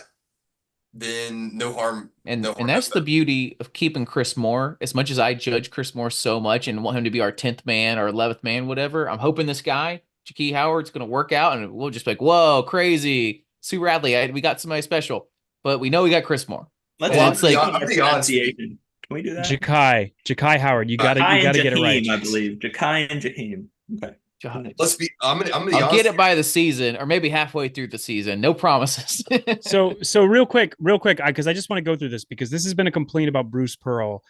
then no harm. And that's the beauty of keeping Chris Moore. As much as I judge Chris Moore so much and want him to be our 10th man or 11th man, whatever, I'm hoping this guy, Ja'Kai Howard's going to work out and we'll just be like, whoa, crazy. Sue Radley, we got somebody special. But we know we got Chris Moore. Let's pronunciation. Can we do that? Ja'Kai Howard. You gotta get it right. I believe Ja'Kai and Jaheim. Okay. Let's be. I'm gonna. I'll get it by the season, or maybe halfway through the season. No promises. so real quick, because I just want to go through this because this has been a complaint about Bruce Pearl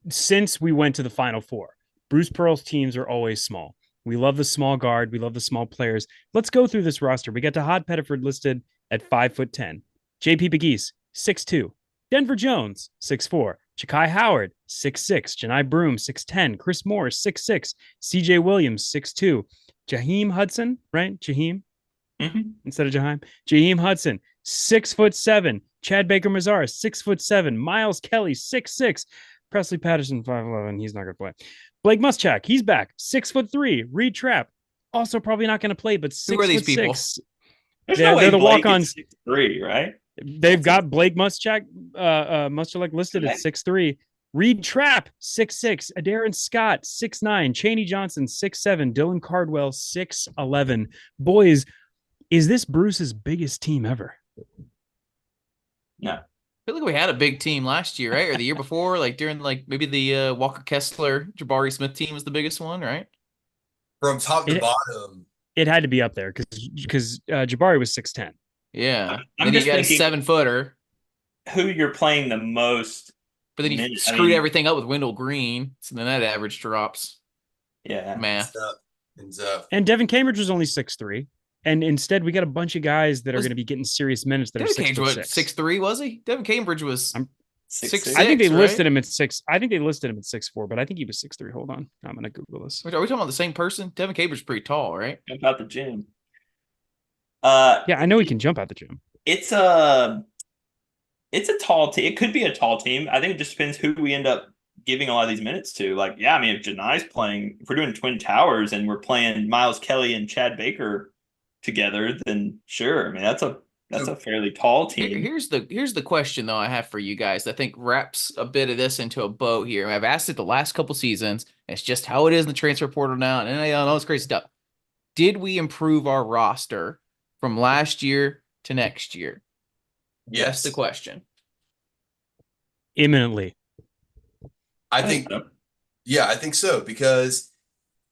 since we went to the Final Four. Bruce Pearl's teams are always small. We love the small guard. We love the small players. Let's go through this roster. We got Tahad Pettiford listed at 5'10". JP Pegues, 6'2". Denver Jones, 6'4". Ja'Kai Howard, 6'6". Janai Broom, 6'10". Chris Moore, 6'6". CJ Williams, 6'2". Jaheim Hudson, right? Jaheim? Instead of Jaheim. Jaheim Hudson, 6'7". Chad Baker Mazara, 6'7". Miles Kelly, 6'6". Presley Patterson, 5'11". He's not going to play. Blake Muschamp, he's back, 6'3". Reed Trapp, also probably not going to play, but 6'6". Who are these people? They're the walk-ons. 6'3", right? They've got Blake Muschamp listed at 6'3". Reed Trapp, 6'6". Adarin Scott, 6'9". Chaney Johnson, 6'7". Dylan Cardwell, 6'11". Boys, is this Bruce's biggest team ever? No. I feel like we had a big team last year, right? Or the year before, like during like maybe the Walker Kessler, Jabari Smith team was the biggest one, right? From top to bottom. It had to be up there because Jabari was 6'10". Yeah. Then you got a 7-footer. Who you're playing the most. But then you screwed everything up with Wendell Green. So then that average drops. Yeah. Math. Ends up. And Devin Cambridge was only 6'3". And instead we got a bunch of guys that are going to be getting serious minutes that Devin are 6'6". Cambridge was 6'3", was he? Devin Cambridge was 6'6". I think they listed him at 6. I think they listed him at 6'4", but I think he was 6'3". Hold on. I'm going to Google this. Are we talking about the same person? Devin Cambridge's pretty tall, right? Jump out the gym. Yeah, I know he can jump out the gym. It's a tall team. It could be a tall team. I think it just depends who we end up giving a lot of these minutes to. Like, yeah, I mean, if Janai's playing, if we're doing Twin Towers and we're playing Miles Kelly and Chad Baker together, then sure. I mean, that's a fairly tall team. Here's the question though I have for you guys. I think wraps a bit of this into a bow here. I've asked it the last couple seasons. It's just how it is in the transfer portal now, and I know it's crazy stuff. Did we improve our roster from last year to next year? Yes. That's the question. Imminently. I think so. Yeah, I think so because,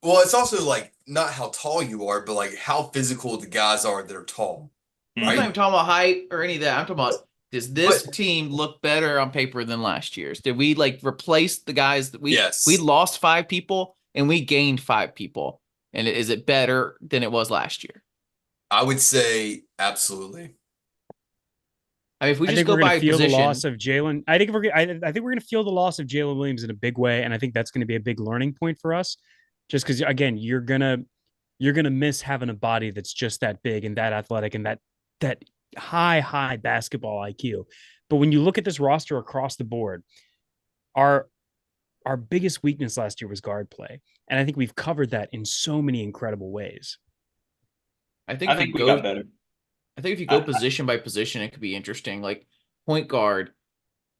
well, it's also like not how tall you are, but like how physical the guys are that are tall. Right? I'm not even talking about height or any of that. I'm talking about, does this team look better on paper than last year's? Did we like replace the guys that we lost 5 people and we gained 5 people? And is it better than it was last year? I would say absolutely. I mean, if we I just think go we're going by to feel the position, loss of Jalen. I think I think we're going to feel the loss of Jalen Williams in a big way, and I think that's going to be a big learning point for us. Just because, again, you're gonna miss having a body that's just that big and that athletic and that high basketball IQ. But when you look at this roster across the board, our our biggest weakness last year was guard play, and I think we've covered that in so many incredible ways. I think I if you think we got go, better. I think if you go I, position by position, it could be interesting. Like point guard,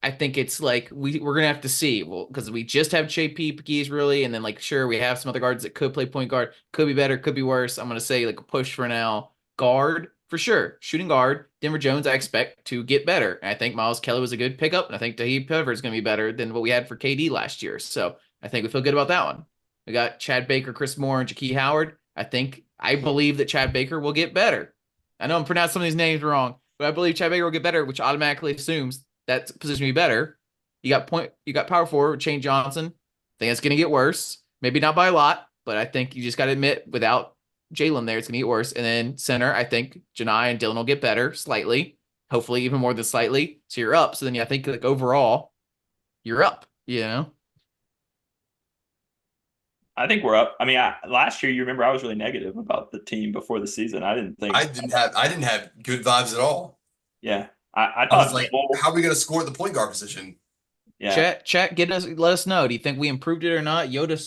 I think it's like we're gonna have to see. Well, because we just have JP Pegues really, and then like sure we have some other guards that could play point guard, could be better, could be worse. I'm gonna say like a push for now. Guard for sure, shooting guard. Denver Jones, I expect to get better. And I think Miles Kelly was a good pickup, and I think Tahi Pever is gonna be better than what we had for KD last year. So I think we feel good about that one. We got Chad Baker, Chris Moore, and Jaquie Howard. I believe that Chad Baker will get better. I know I'm pronouncing some of these names wrong, but I believe Chad Baker will get better, which automatically assumes that position will be better. You got power forward, Shane Johnson. I think it's going to get worse. Maybe not by a lot, but I think you just got to admit without Jalen there, it's going to get worse. And then center, I think Janai and Dylan will get better slightly, hopefully even more than slightly. So you're up. So then I think like overall, you're up, you know? I think we're up. I mean, last year, you remember I was really negative about the team before the season. I didn't think. I didn't have good vibes at all. Yeah, I I was thought like, Noel. how are we going to score at the point guard position? Yeah, Chat, let us know. Do you think we improved it or not? Yoda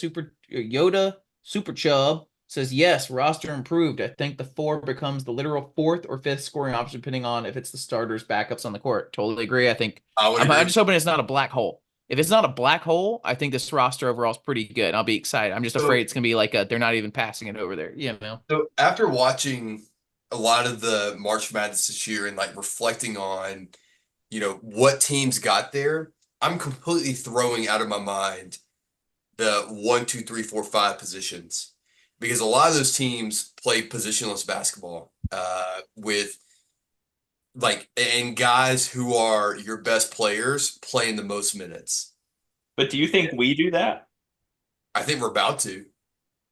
Super Chub says yes, roster improved. I think the four becomes the literal fourth or fifth scoring option, depending on if it's the starters, backups on the court. Totally agree. I think I would I'm agree. just hoping it's not a black hole. If it's not a black hole, I think this roster overall is pretty good. I'll be excited. I'm just afraid it's gonna be like they're not even passing it over there. You know. So after watching a lot of the March Madness this year and like reflecting on, what teams got there, I'm completely throwing out of my mind the 1, 2, 3, 4, 5 positions because a lot of those teams play positionless basketball with like and guys who are your best players playing the most minutes. but do you think we do that? I think we're about to.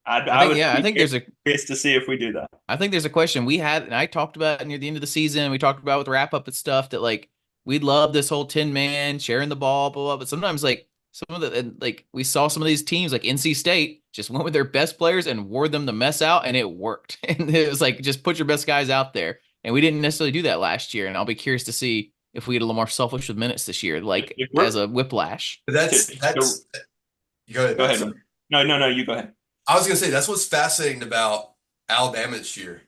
I would I be think there's a curious to see if we do that. I think there's a question we had, and I talked about it near the end of the season. We talked about with wrap up and stuff that like we'd love this whole 10 man sharing the ball, blah, blah. But sometimes like some of the like we saw some of these teams like NC State just went with their best players and wore them the mess out, and it worked. And it was like just put your best guys out there, and we didn't necessarily do that last year. And I'll be curious to see if we get a little more selfish with minutes this year, like as a whiplash. But that's go ahead. Go Matt. ahead. No, you go ahead. I was gonna say that's what's fascinating about Alabama this year,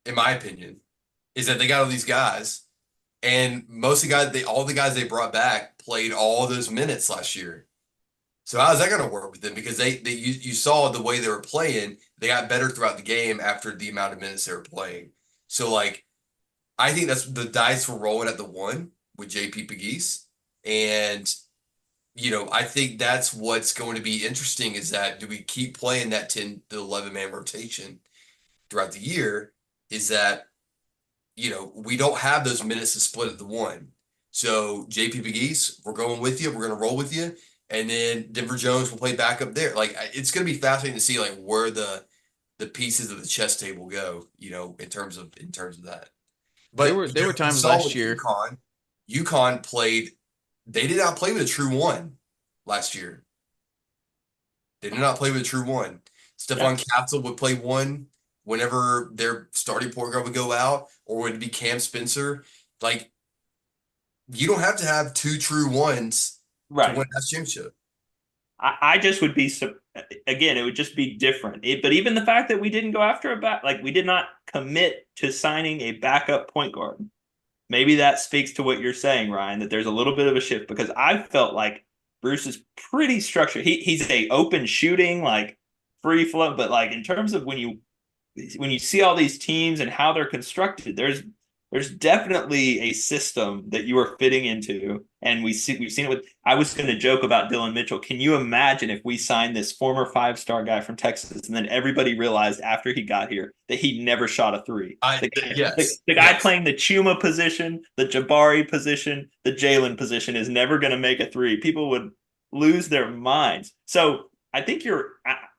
in my opinion, is that they got all these guys, and most of the guys, all the guys they brought back played all those minutes last year. So how's that gonna work with them? Because you saw the way they were playing, they got better throughout the game after the amount of minutes they were playing. So like, I think that's the dice were rolling at the 1 with JP Pegues, and I think that's what's going to be interesting is that do we keep playing that 10 to 11 man rotation throughout the year? Is that, we don't have those minutes to split at the 1. So JP Pegues, we're going with you. We're going to roll with you. And then Denver Jones will play back up there. Like it's going to be fascinating to see like where the pieces of the chess table go, in terms of that. But There were times last year. UConn played. They did not play with a true 1 last year. They did not play with a true 1. Stephon Castle would play 1 whenever their starting point guard would go out, or would it be Cam Spencer? Like, you don't have to have 2 true 1s to win that championship. I just would be again. It would just be different. But even the fact that we didn't go after we did not commit to signing a backup point guard. Maybe that speaks to what you're saying, Ryan, that there's a little bit of a shift because I felt like Bruce is pretty structured. He's a open shooting, like free flow, but like in terms of when you see all these teams and how they're constructed, there's definitely a system that you are fitting into. And we've seen it with, I was going to joke about Dylan Mitchell. Can you imagine if we signed this former 5-star guy from Texas and then everybody realized after he got here that he never shot a 3? The guy playing the Chuma position, the Jabari position, the Jalen position is never going to make a 3. People would lose their minds. So I think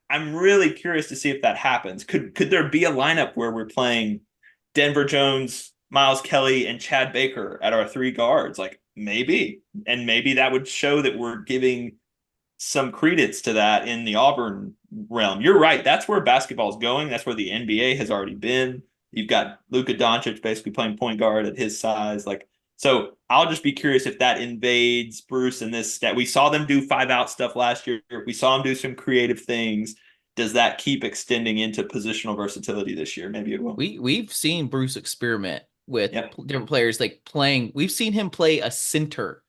I'm really curious to see if that happens. Could there be a lineup where we're playing Denver Jones, Miles Kelly and Chad Baker at our 3 guards. Like maybe, and maybe that would show that we're giving some credence to that in the Auburn realm. You're right. That's where basketball is going. That's where the NBA has already been. You've got Luka Doncic basically playing point guard at his size. Like, so I'll just be curious if that invades Bruce and this stat. We saw them do 5-out stuff last year. We saw them do some creative things. Does that keep extending into positional versatility this year? Maybe it will. We've seen Bruce experiment with Yep. different players like playing. We've seen him play a center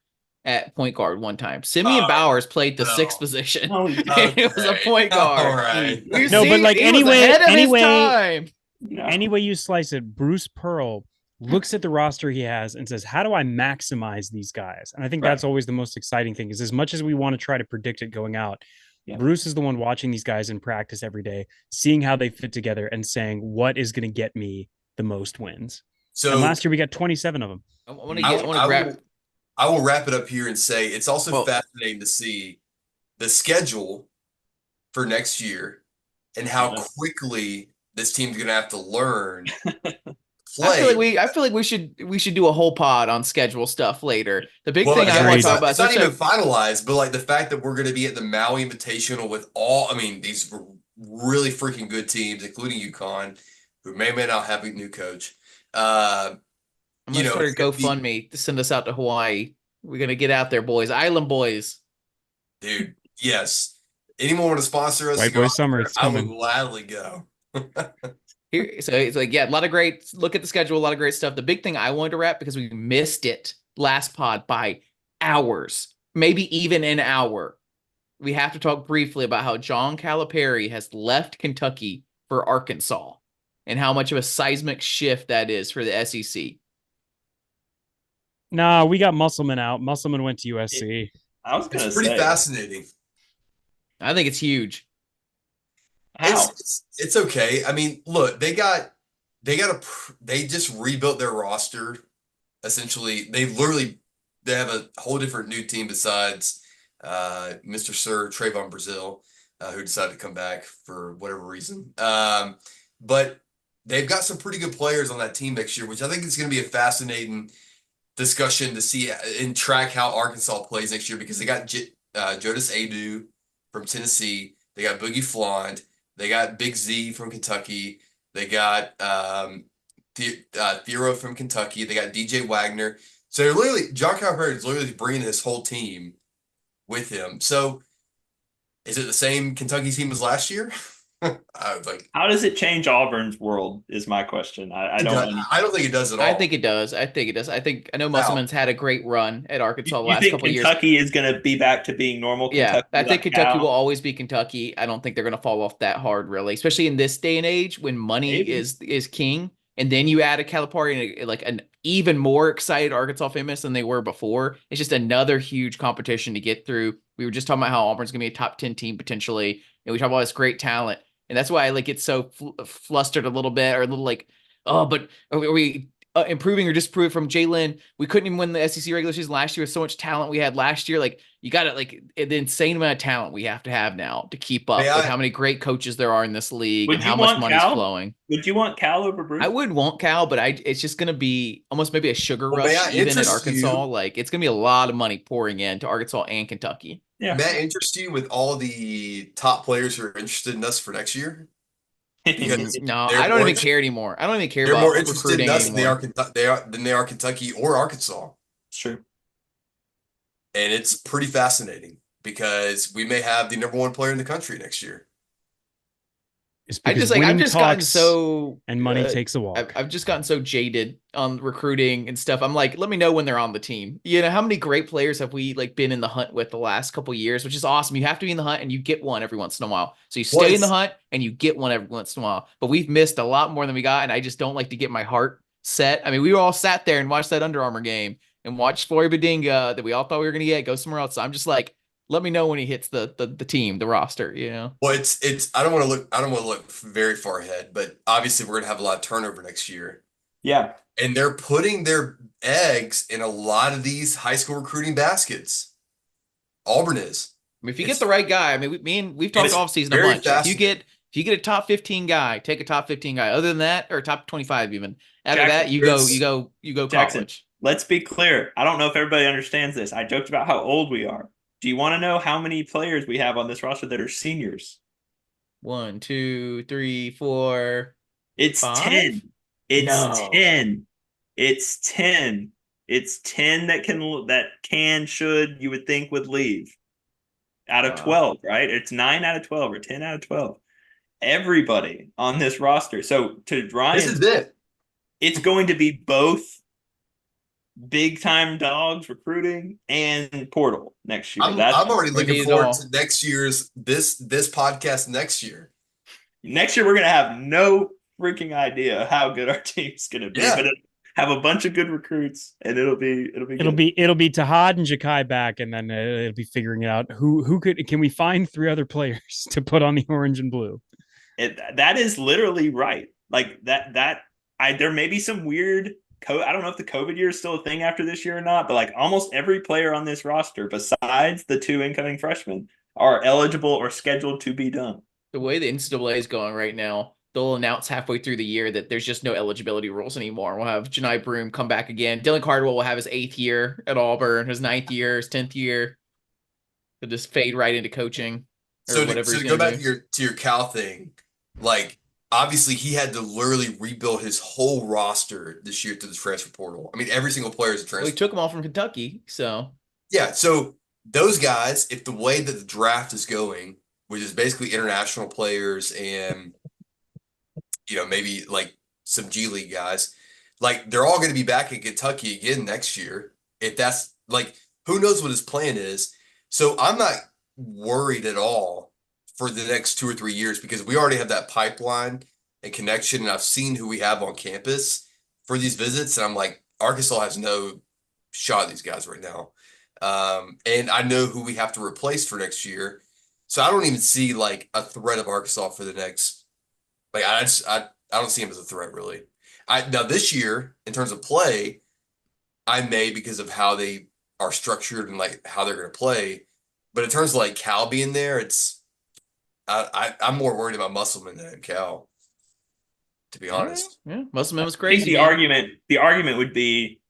at point guard one time. Simeon Bowers played the no. 6th position. No, It was a point guard. All right. We've No, but seen- like he was ahead of his time. No. Any way you slice it, Bruce Pearl looks at the roster he has and says, how do I maximize these guys? And I think that's always the most exciting thing, is as much as we want to try to predict it going out, Bruce is the one watching these guys in practice every day, seeing how they fit together and saying, what is going to get me the most wins? So and last year we got 27 of them. I will wrap it up here and say it's also fascinating to see the schedule for next year and how quickly this team's going to have to learn play. I feel like we should do a whole pod on schedule stuff later. The big thing I want to talk about, it's not even finalized, but like the fact that we're going to be at the Maui Invitational with these really freaking good teams, including UConn, who may not have a new coach. I'm gonna start a GoFundMe to send us out to Hawaii. We're gonna get out there, boys. Island boys. Dude, yes. Anyone want to sponsor us? White Boy Summer, I would gladly go. Here, so it's like, a lot of great, look at the schedule, a lot of great stuff. The big thing I wanted to wrap, because we missed it last pod by hours, maybe even an hour. We have to talk briefly about how John Calipari has left Kentucky for Arkansas and how much of a seismic shift that is for the SEC. Nah, we got Musselman out. Musselman went to USC. I was going to say. It's pretty fascinating. I think it's huge. How? It's okay. I mean, look, they just rebuilt their roster. Essentially, they have a whole different new team besides Mr. Sir Trayvon Brazil, who decided to come back for whatever reason. But they've got some pretty good players on that team next year, which I think is going to be a fascinating discussion to see and track how Arkansas plays next year, because they got Jonas Adu from Tennessee. They got Boogie Flond. They got Big Z from Kentucky. They got Thiero from Kentucky. They got DJ Wagner. So they're literally, John Calipari is literally bringing his whole team with him. So is it the same Kentucky team as last year? How does it change Auburn's world is my question. I don't think it does at all. I think it does. I know Musselman's had a great run at Arkansas the last couple of years. Kentucky is going to be back to being normal? Yeah, I think Kentucky will always be Kentucky. I don't think they're going to fall off that hard, really, especially in this day and age when money is king. And then you add a Calipari and like an even more excited Arkansas famous than they were before. It's just another huge competition to get through. We were just talking about how Auburn's going to be a top 10 team potentially, and we talk about this great talent. And that's why I get so flustered a little bit, or a little like, oh, but are we improving or disproving from Jalen? We couldn't even win the SEC regular season last year with so much talent we had last year. Like, you got to the insane amount of talent we have to have now to keep up with how many great coaches there are in this league and how much money's flowing. Would you want Cal over Bruce? I would want Cal, but it's just going to be almost maybe a sugar rush even at Arkansas. Like, it's going to be a lot of money pouring into Arkansas and Kentucky. Yeah. Matt, interest you with all the top players who are interested in us for next year? No, I don't even care anymore. I don't even care they're about more interested in us anymore. than they are Kentucky or Arkansas. It's true. And it's pretty fascinating because we may have the number 1 player in the country next year. I've just gotten so, and money takes a walk. I've just gotten so jaded on recruiting and stuff. I'm like, let me know when they're on the team. You know, how many great players have we been in the hunt with the last couple of years, which is awesome. You have to be in the hunt and you get one every once in a while. So you stay in the hunt and you get one every once in a while. But we've missed a lot more than we got, and I just don't like to get my heart set. I mean, we all sat there and watched that Under Armour game and watched Flory Badinga that we all thought we were going to get go somewhere else. So I'm just like, let me know when he hits the team, the roster, you know. Well, I don't want to look very far ahead, but obviously we're going to have a lot of turnover next year. Yeah. And they're putting their eggs in a lot of these high school recruiting baskets. Auburn is. I mean, if you get the right guy, I mean, we've talked offseason a bunch. If you get If you get a top 15 guy, take a top 15 guy. Other than that, or top 25 even. After Jackson, that, you go Jackson, college. let's be clear. I don't know if everybody understands this. I joked about how old we are. Do you want to know how many players we have on this roster that are seniors? 1, 2, 3, 4, It's 5. 10. It's No. 10. It's 10. It's 10 should, you would think would leave out of Wow. 12, right? It's 9 out of 12 or 10 out of 12. Everybody on this roster. So to This Ryan's, is it. it's going to be both big time dogs recruiting and portal next year. I'm already We looking need it forward all. to next year's this podcast next year. Next year we're gonna have no freaking idea how good our team's gonna be, Yeah. but it'll have a bunch of good recruits, and it'll be good. It'll be Tahad and Jakai back, and then it'll be figuring it out who can we find 3 other players to put on the orange and blue. That is literally right. Like there may be some weird I don't know if the COVID year is still a thing after this year or not, but like almost every player on this roster, besides the 2 incoming freshmen, are eligible or scheduled to be done. The way the NCAA is going right now, they'll announce halfway through the year that there's just no eligibility rules anymore. We'll have Janai Broom come back again. Dylan Cardwell will have his 8th year at Auburn, his 9th year, his 10th year. He'll just fade right into coaching or So whatever to he's go going back to do. to your Cal thing, like obviously he had to literally rebuild his whole roster this year through the transfer portal. I mean, every single player is a Well, transfer. he took them all from Kentucky, so Yeah, so those guys, if the way that the draft is going, which is basically international players and maybe like some G League guys, like they're all going to be back in Kentucky again next year. If that's like, who knows what his plan is? So I'm not worried at all for the next 2 or 3 years because we already have that pipeline and connection, and I've seen who we have on campus for these visits, and I'm like, Arkansas has no shot at these guys right now. And I know who we have to replace for next year. So I don't even see like a threat of Arkansas for the next, like I don't see him as a threat really. Now this year in terms of play, I may because of how they are structured and like how they're going to play. But in terms of like Cal being there, I'm more worried about Musselman than Cal, to be honest. Yeah, Musselman was I think crazy. the argument would be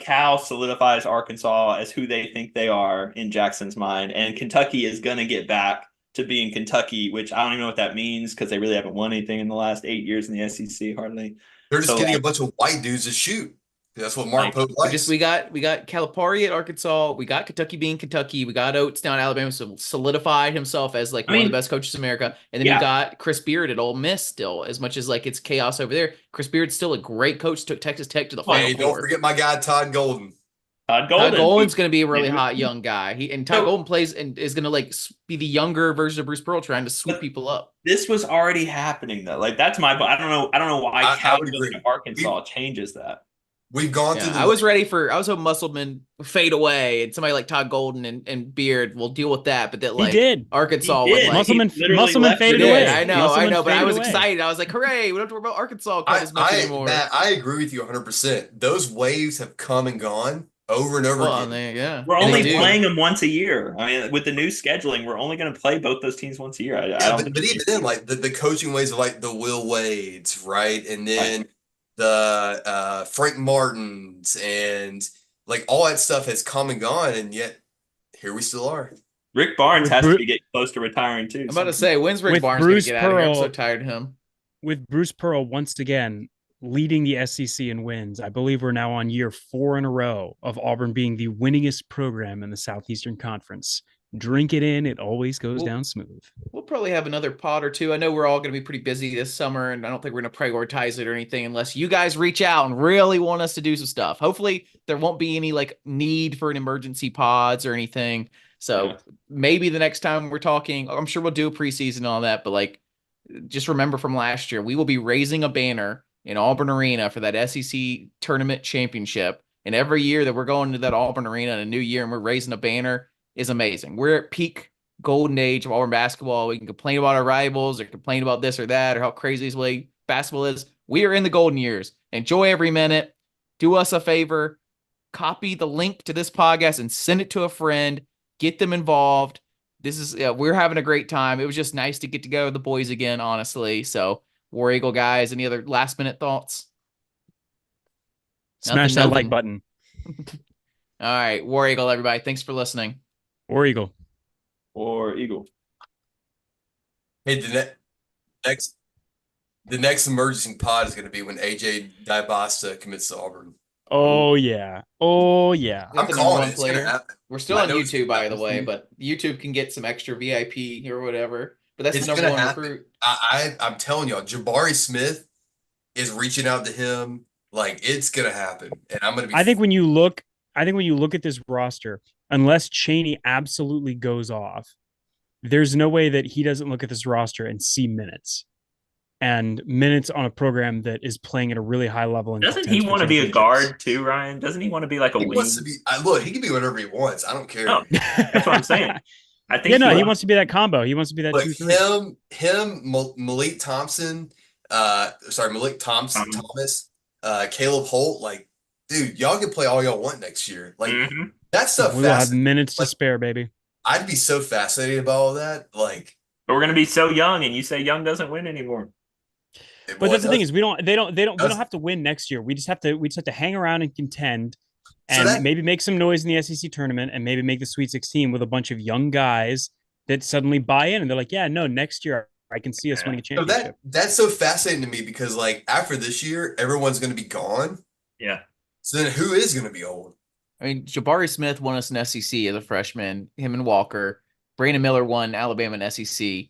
Cal solidifies Arkansas as who they think they are in Jackson's mind, and Kentucky is going to get back to being Kentucky, which I don't even know what that means because they really haven't won anything in the last 8 years in the SEC, hardly. They're just getting a bunch of white dudes to shoot. That's what Mark Pope likes. We got Calipari at Arkansas. We got Kentucky being Kentucky. We got Oates down at Alabama, so solidified himself as like one of the best coaches in America. And then we got Chris Beard at Ole Miss still. As much as like it's chaos over there, Chris Beard's still a great coach. Took Texas Tech to the Final Four. Don't forget my guy Todd Golden. Todd Golden's going to be a really hot young guy. Todd Golden plays and is going to like be the younger version of Bruce Pearl trying to sweep people up. This was already happening though. Like that's my. I don't know why Cal going to Arkansas changes that. We've gone through. I was hoping Musselman fade away and somebody like Todd Golden and Beard will deal with that. But that like he did. Arkansas would like Musselman faded away. I know, but I was excited. I was like, hooray! We don't have to worry about Arkansas quite as much anymore. Matt, I agree with you 100%. Those waves have come and gone over and over again. We're only playing them once a year. I mean, with the new scheduling, we're only going to play both those teams once a year. But even then, like the coaching ways of like the Will Wades, right? And then the Frank Martins and like all that stuff has come and gone, and yet here we still are. Rick Barnes has to be getting close to retiring too. I'm about to say, when's Rick Barnes going to get out of here? I'm so tired of him. With Bruce Pearl once again leading the SEC in wins, I believe we're now on year 4 in a row of Auburn being the winningest program in the Southeastern Conference. Drink it in. It always goes down smooth. We'll probably have another pod or two. I know we're all going to be pretty busy this summer, and I don't think we're going to prioritize it or anything unless you guys reach out and really want us to do some stuff. Hopefully there won't be any like need for an emergency pods or anything. So maybe the next time we're talking, I'm sure we'll do a preseason and all that, but like, just remember from last year, we will be raising a banner in Auburn Arena for that SEC tournament championship. And every year that we're going to that Auburn Arena in a new year and we're raising a banner is amazing. We're at peak golden age of Auburn basketball. We can complain about our rivals or complain about this or that or how crazy this way basketball is. We are in the golden years. Enjoy every minute. Do us a favor. Copy the link to this podcast and send it to a friend. Get them involved. this is we're having a great time. It was just nice to get together with the boys again, honestly. So, War Eagle guys, any other last minute thoughts? Smash that like button. All right, War Eagle, everybody. Thanks for listening. War Eagle. Or Eagle. Hey, the next emerging pod is going to be when AJ Dybasta commits to Auburn. Oh yeah. Oh yeah. Got I'm the calling number it. one It's gonna player. happen. We're still I on know it's YouTube, gonna by the way, happen. but YouTube can get some extra VIP or whatever. But that's It's the number gonna one happen. recruit. I'm telling y'all, Jabari Smith is reaching out to him. Like it's gonna happen, and I'm gonna be. I think when you look at this roster, unless Chaney absolutely goes off, there's no way that he doesn't look at this roster and see minutes. And minutes on a program that is playing at a really high level. And Doesn't he want to be a guard too, Ryan? Doesn't he want to be like a he wing? wants to be. Look, he can be whatever he wants. I don't care. No, that's what I'm saying. I think he wants to be that combo. He wants to be that But 2-3. Malik Thompson, Thomas, Caleb Holt, like, dude, y'all can play all y'all want next year. Like that stuff. We'll have minutes to spare, baby. I'd be so fascinated about all that. Like, but we're gonna be so young, and you say young doesn't win anymore. But that's the thing is we don't have to win next year. We just have to hang around and contend and maybe make some noise in the SEC tournament and maybe make the Sweet 16 with a bunch of young guys that suddenly buy in and they're like, yeah, no, next year I can see us winning a championship. That's so fascinating to me because like after this year, everyone's going to be gone. Yeah. So then who is going to be old? I mean, Jabari Smith won us an SEC as a freshman. Him and Walker. Brandon Miller won Alabama and SEC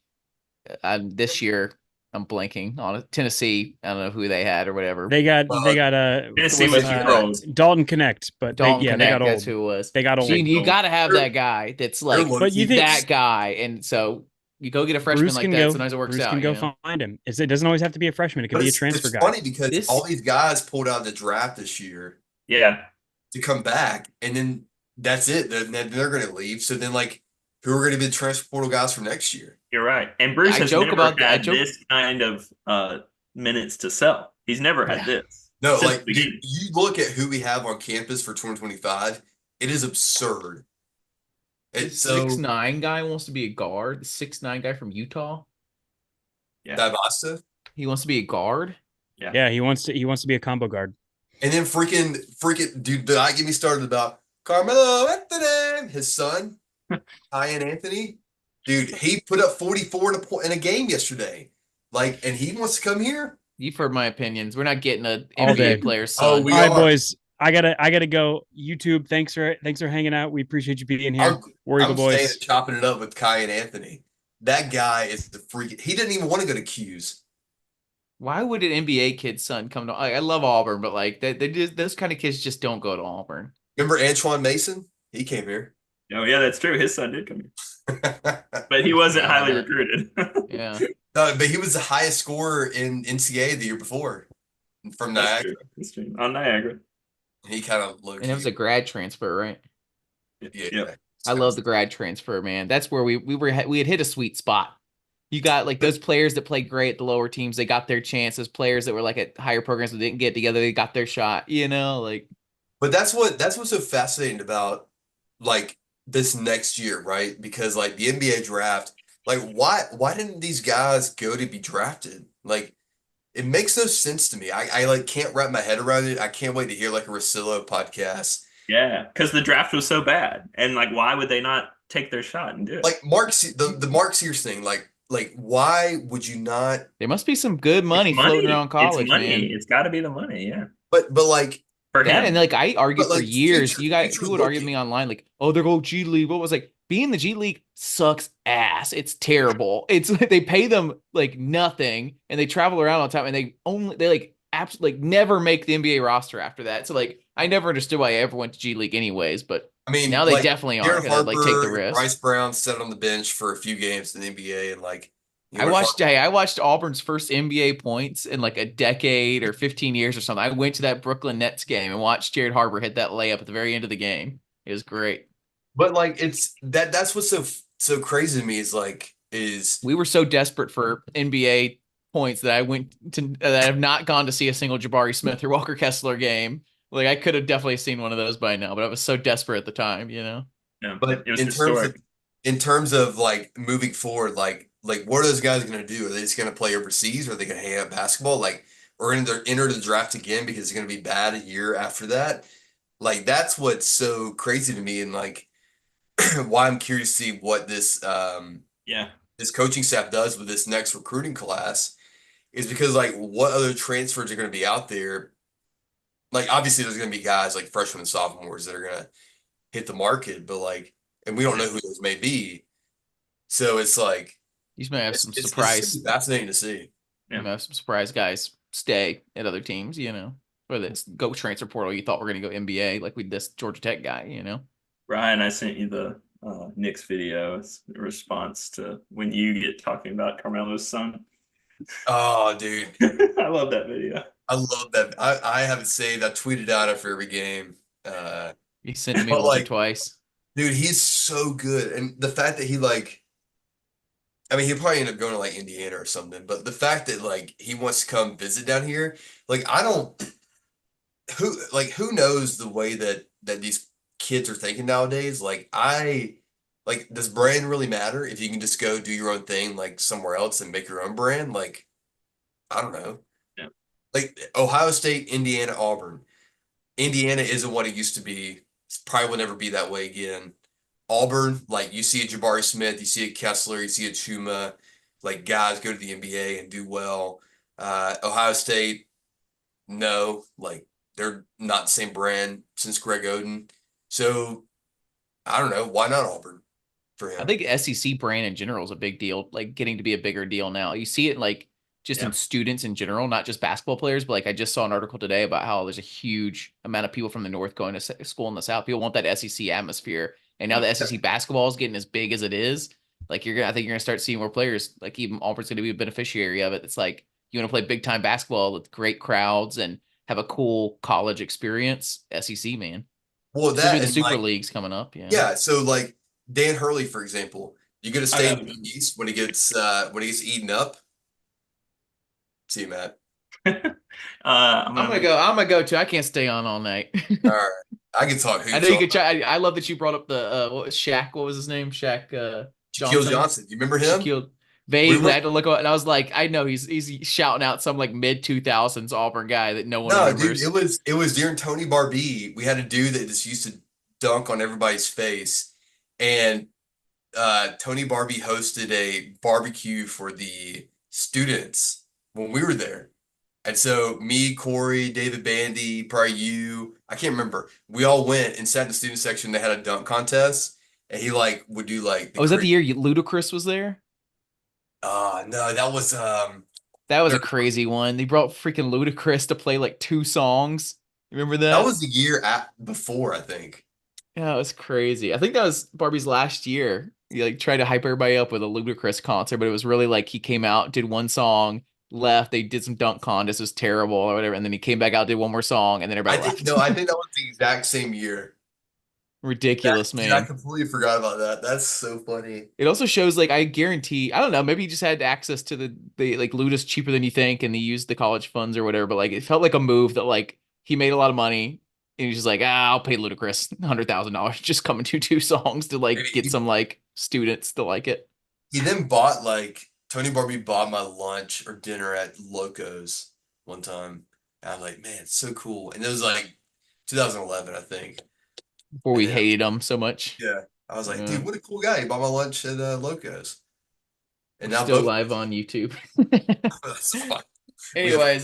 this year. I'm blanking on it. Tennessee. I don't know who they had or whatever. They got Tennessee was Dalton Connect, but Dalton Connect, they got old. That's who it was. They got old. You got to have that guy that's like that guy, and so you go get a freshman like that. Sometimes it works out. Bruce can go find him. It doesn't always have to be a freshman. It could be a transfer guy. It's funny because all these guys pulled out the draft this year. Yeah. To come back, and then that's it. Then they're going to leave. So then, like, who are going to be the transfer portal guys for next year? You're right. And Bruce has never had this kind of minutes to sell. He's never had this. No, like you look at who we have on campus for 2025, it is absurd. It's 6'9" guy wants to be a guard. The 6'9" guy from Utah. Yeah. Dybasta. He wants to be a guard. Yeah, he wants to be a combo guard. And then freaking dude, did I get me started about Carmelo Anthony, his son, Ian Anthony? Dude, he put up 44 in a game yesterday. Like, and he wants to come here. You've heard my opinions. We're not getting an NBA player son. All right, boys. I gotta go. YouTube, thanks for hanging out. We appreciate you being here. I'm boys. Chopping it up with Kai and Anthony. That guy is the freak. He didn't even want to go to Q's. Why would an NBA kid's son come to? I love Auburn, but like those kind of kids just don't go to Auburn. Remember Antoine Mason? He came here. Oh yeah, that's true. His son did come here, but he wasn't highly recruited. Yeah, but he was the highest scorer in NCAA the year before from Niagara. That's true. On Niagara, he kind of looked. And it was a grad transfer, right? Yeah. I love the grad transfer, man. That's where we had hit a sweet spot. You got like those players that played great at the lower teams. They got their chance. Those players that were like at higher programs that didn't get together, they got their shot. Like. But that's what's so fascinating about like this next year, right? Because like the NBA draft, like why didn't these guys go to be drafted? Like it makes no sense to me. I like can't wrap my head around it. I can't wait to hear like a Rosillo podcast. Yeah, because the draft was so bad, and like why would they not take their shot and do it? Like the Mark Sears thing, like why would you not? There must be some good money floating around college, man. It's got to be the money, yeah. But like for him, and like I argued for years. You guys, who would argue with me online? Like, oh, they're going G League. What was like being the G League sucks ass. It's terrible. It's they pay them like nothing, and they travel around all the time, and they like absolutely like never make the NBA roster after that. So like I never understood why I ever went to G League anyways. But I mean, now they definitely aren't gonna like take the risk. Bryce Brown sat on the bench for a few games in the NBA, and like I watched Auburn's first NBA points in like a decade or 15 years or something. I went to that Brooklyn Nets game and watched Jared Harper hit that layup at the very end of the game. It was great. But like that's what's so crazy to me is we were so desperate for NBA points that I have not gone to see a single Jabari Smith or Walker Kessler game. Like I could have definitely seen one of those by now, but I was so desperate at the time, Yeah, but it was in terms of like moving forward, like what are those guys going to do? Are they just going to play overseas? Or are they going to hang out basketball? Like, or enter the draft again because it's going to be bad a year after that? Like, that's what's so crazy to me, and like why I'm curious to see what Yeah. this coaching staff does with this next recruiting class is because like what other transfers are going to be out there? Like, obviously there's going to be guys like freshmen and sophomores that are going to hit the market, but like, and we don't know who those may be. So it's like You may have some it's gonna surprise. be fascinating to see. You may have some surprise guys stay at other teams. Whether it's go transfer portal, you thought we're going to go NBA, like with this Georgia Tech guy. Ryan, I sent you the Knicks video. It's a response to when you get talking about Carmelo's son. Oh, dude, I love that video. I love that. I have it saved. I tweeted out after every game. He sent to me But once or like, twice. dude, he's so good, and the fact that he like, I mean, he'll probably end up going to like Indiana or something. But the fact that like he wants to come visit down here, like I don't, who knows the way that these kids are thinking nowadays. Like, does brand really matter if you can just go do your own thing like somewhere else and make your own brand? Like, I don't know. Yeah. Like Ohio State, Indiana, Auburn. Indiana isn't what it used to be. It probably will never be that way again. Auburn, like you see a Jabari Smith, you see a Kessler, you see a Chuma, like guys go to the NBA and do well. Ohio State, no, like they're not the same brand since Greg Oden. So I don't know. Why not Auburn for I him? think SEC brand in general is a big deal, like getting to be a bigger deal now. You see it like just Yeah. in students in general, not just basketball players, but like I just saw an article today about how there's a huge amount of people from the North going to school in the South. People want that SEC atmosphere. And now the SEC basketball is getting as big as it is. Like I think you're gonna start seeing more players, like even Auburn's gonna be a beneficiary of it. It's like you want to play big time basketball with great crowds and have a cool college experience. SEC, man. Well, Especially that with the and super like, leagues coming up. Yeah. yeah. So like Dan Hurley, for example, you going to I stay in know. the Big East when he gets eaten up? See you, Matt. I'm I'm gonna gonna make go. I'm gonna go too. I can't stay on all night. All right, I can talk I know hoops you all could try. I love that you brought up the what was Shaq. What was his name? Shaq Shaquille Johnson. Johnson. You remember him? Shaquille. We Vaguely, I were had to look up, and I was like, I know he's shouting out some like mid 2000s Auburn guy that no one no, dude. remembers. It was during Tony Barbee. We had a dude that just used to dunk on everybody's face, and Tony Barbie hosted a barbecue for the students when we were there. And so me, Corey, David Bandy, probably you, I can't remember. We all went and sat in the student section. They had a dunk contest, and he like would do like the Oh, was that the crazy. year Ludacris was there? No, that was That was there, a crazy one. They brought freaking Ludacris to play like two songs. Remember that that? was the year before, I think. Yeah, it was crazy. I think that was Barbie's last year. He like tried to hype everybody up with a Ludacris concert, but it was really like he came out, did one song, left. They did some dunk contest, it was terrible or whatever, and then he came back out, did one more song, and then I everybody think left. no, I think that was the exact same year. Ridiculous, Dude, I man. completely forgot about that. That's so funny. It also shows like I guarantee, I don't know, maybe he just had access to the like Luda's cheaper than you think, and he used the college funds or whatever, but like it felt like a move that like he made a lot of money. And he's just like, I'll pay Ludacris $100,000 just come and do two songs to And like get he, some like students to like it. he then bought like Tony Barbie bought my lunch or dinner at Locos one time. And I'm like, man, it's so cool. And it was like 2011, I think. Before And we then hated him so much. yeah, I was like, Uh, dude, what a cool guy. He bought my lunch at Locos. we're And now still both live on YouTube. that's so fun. We have Anyways,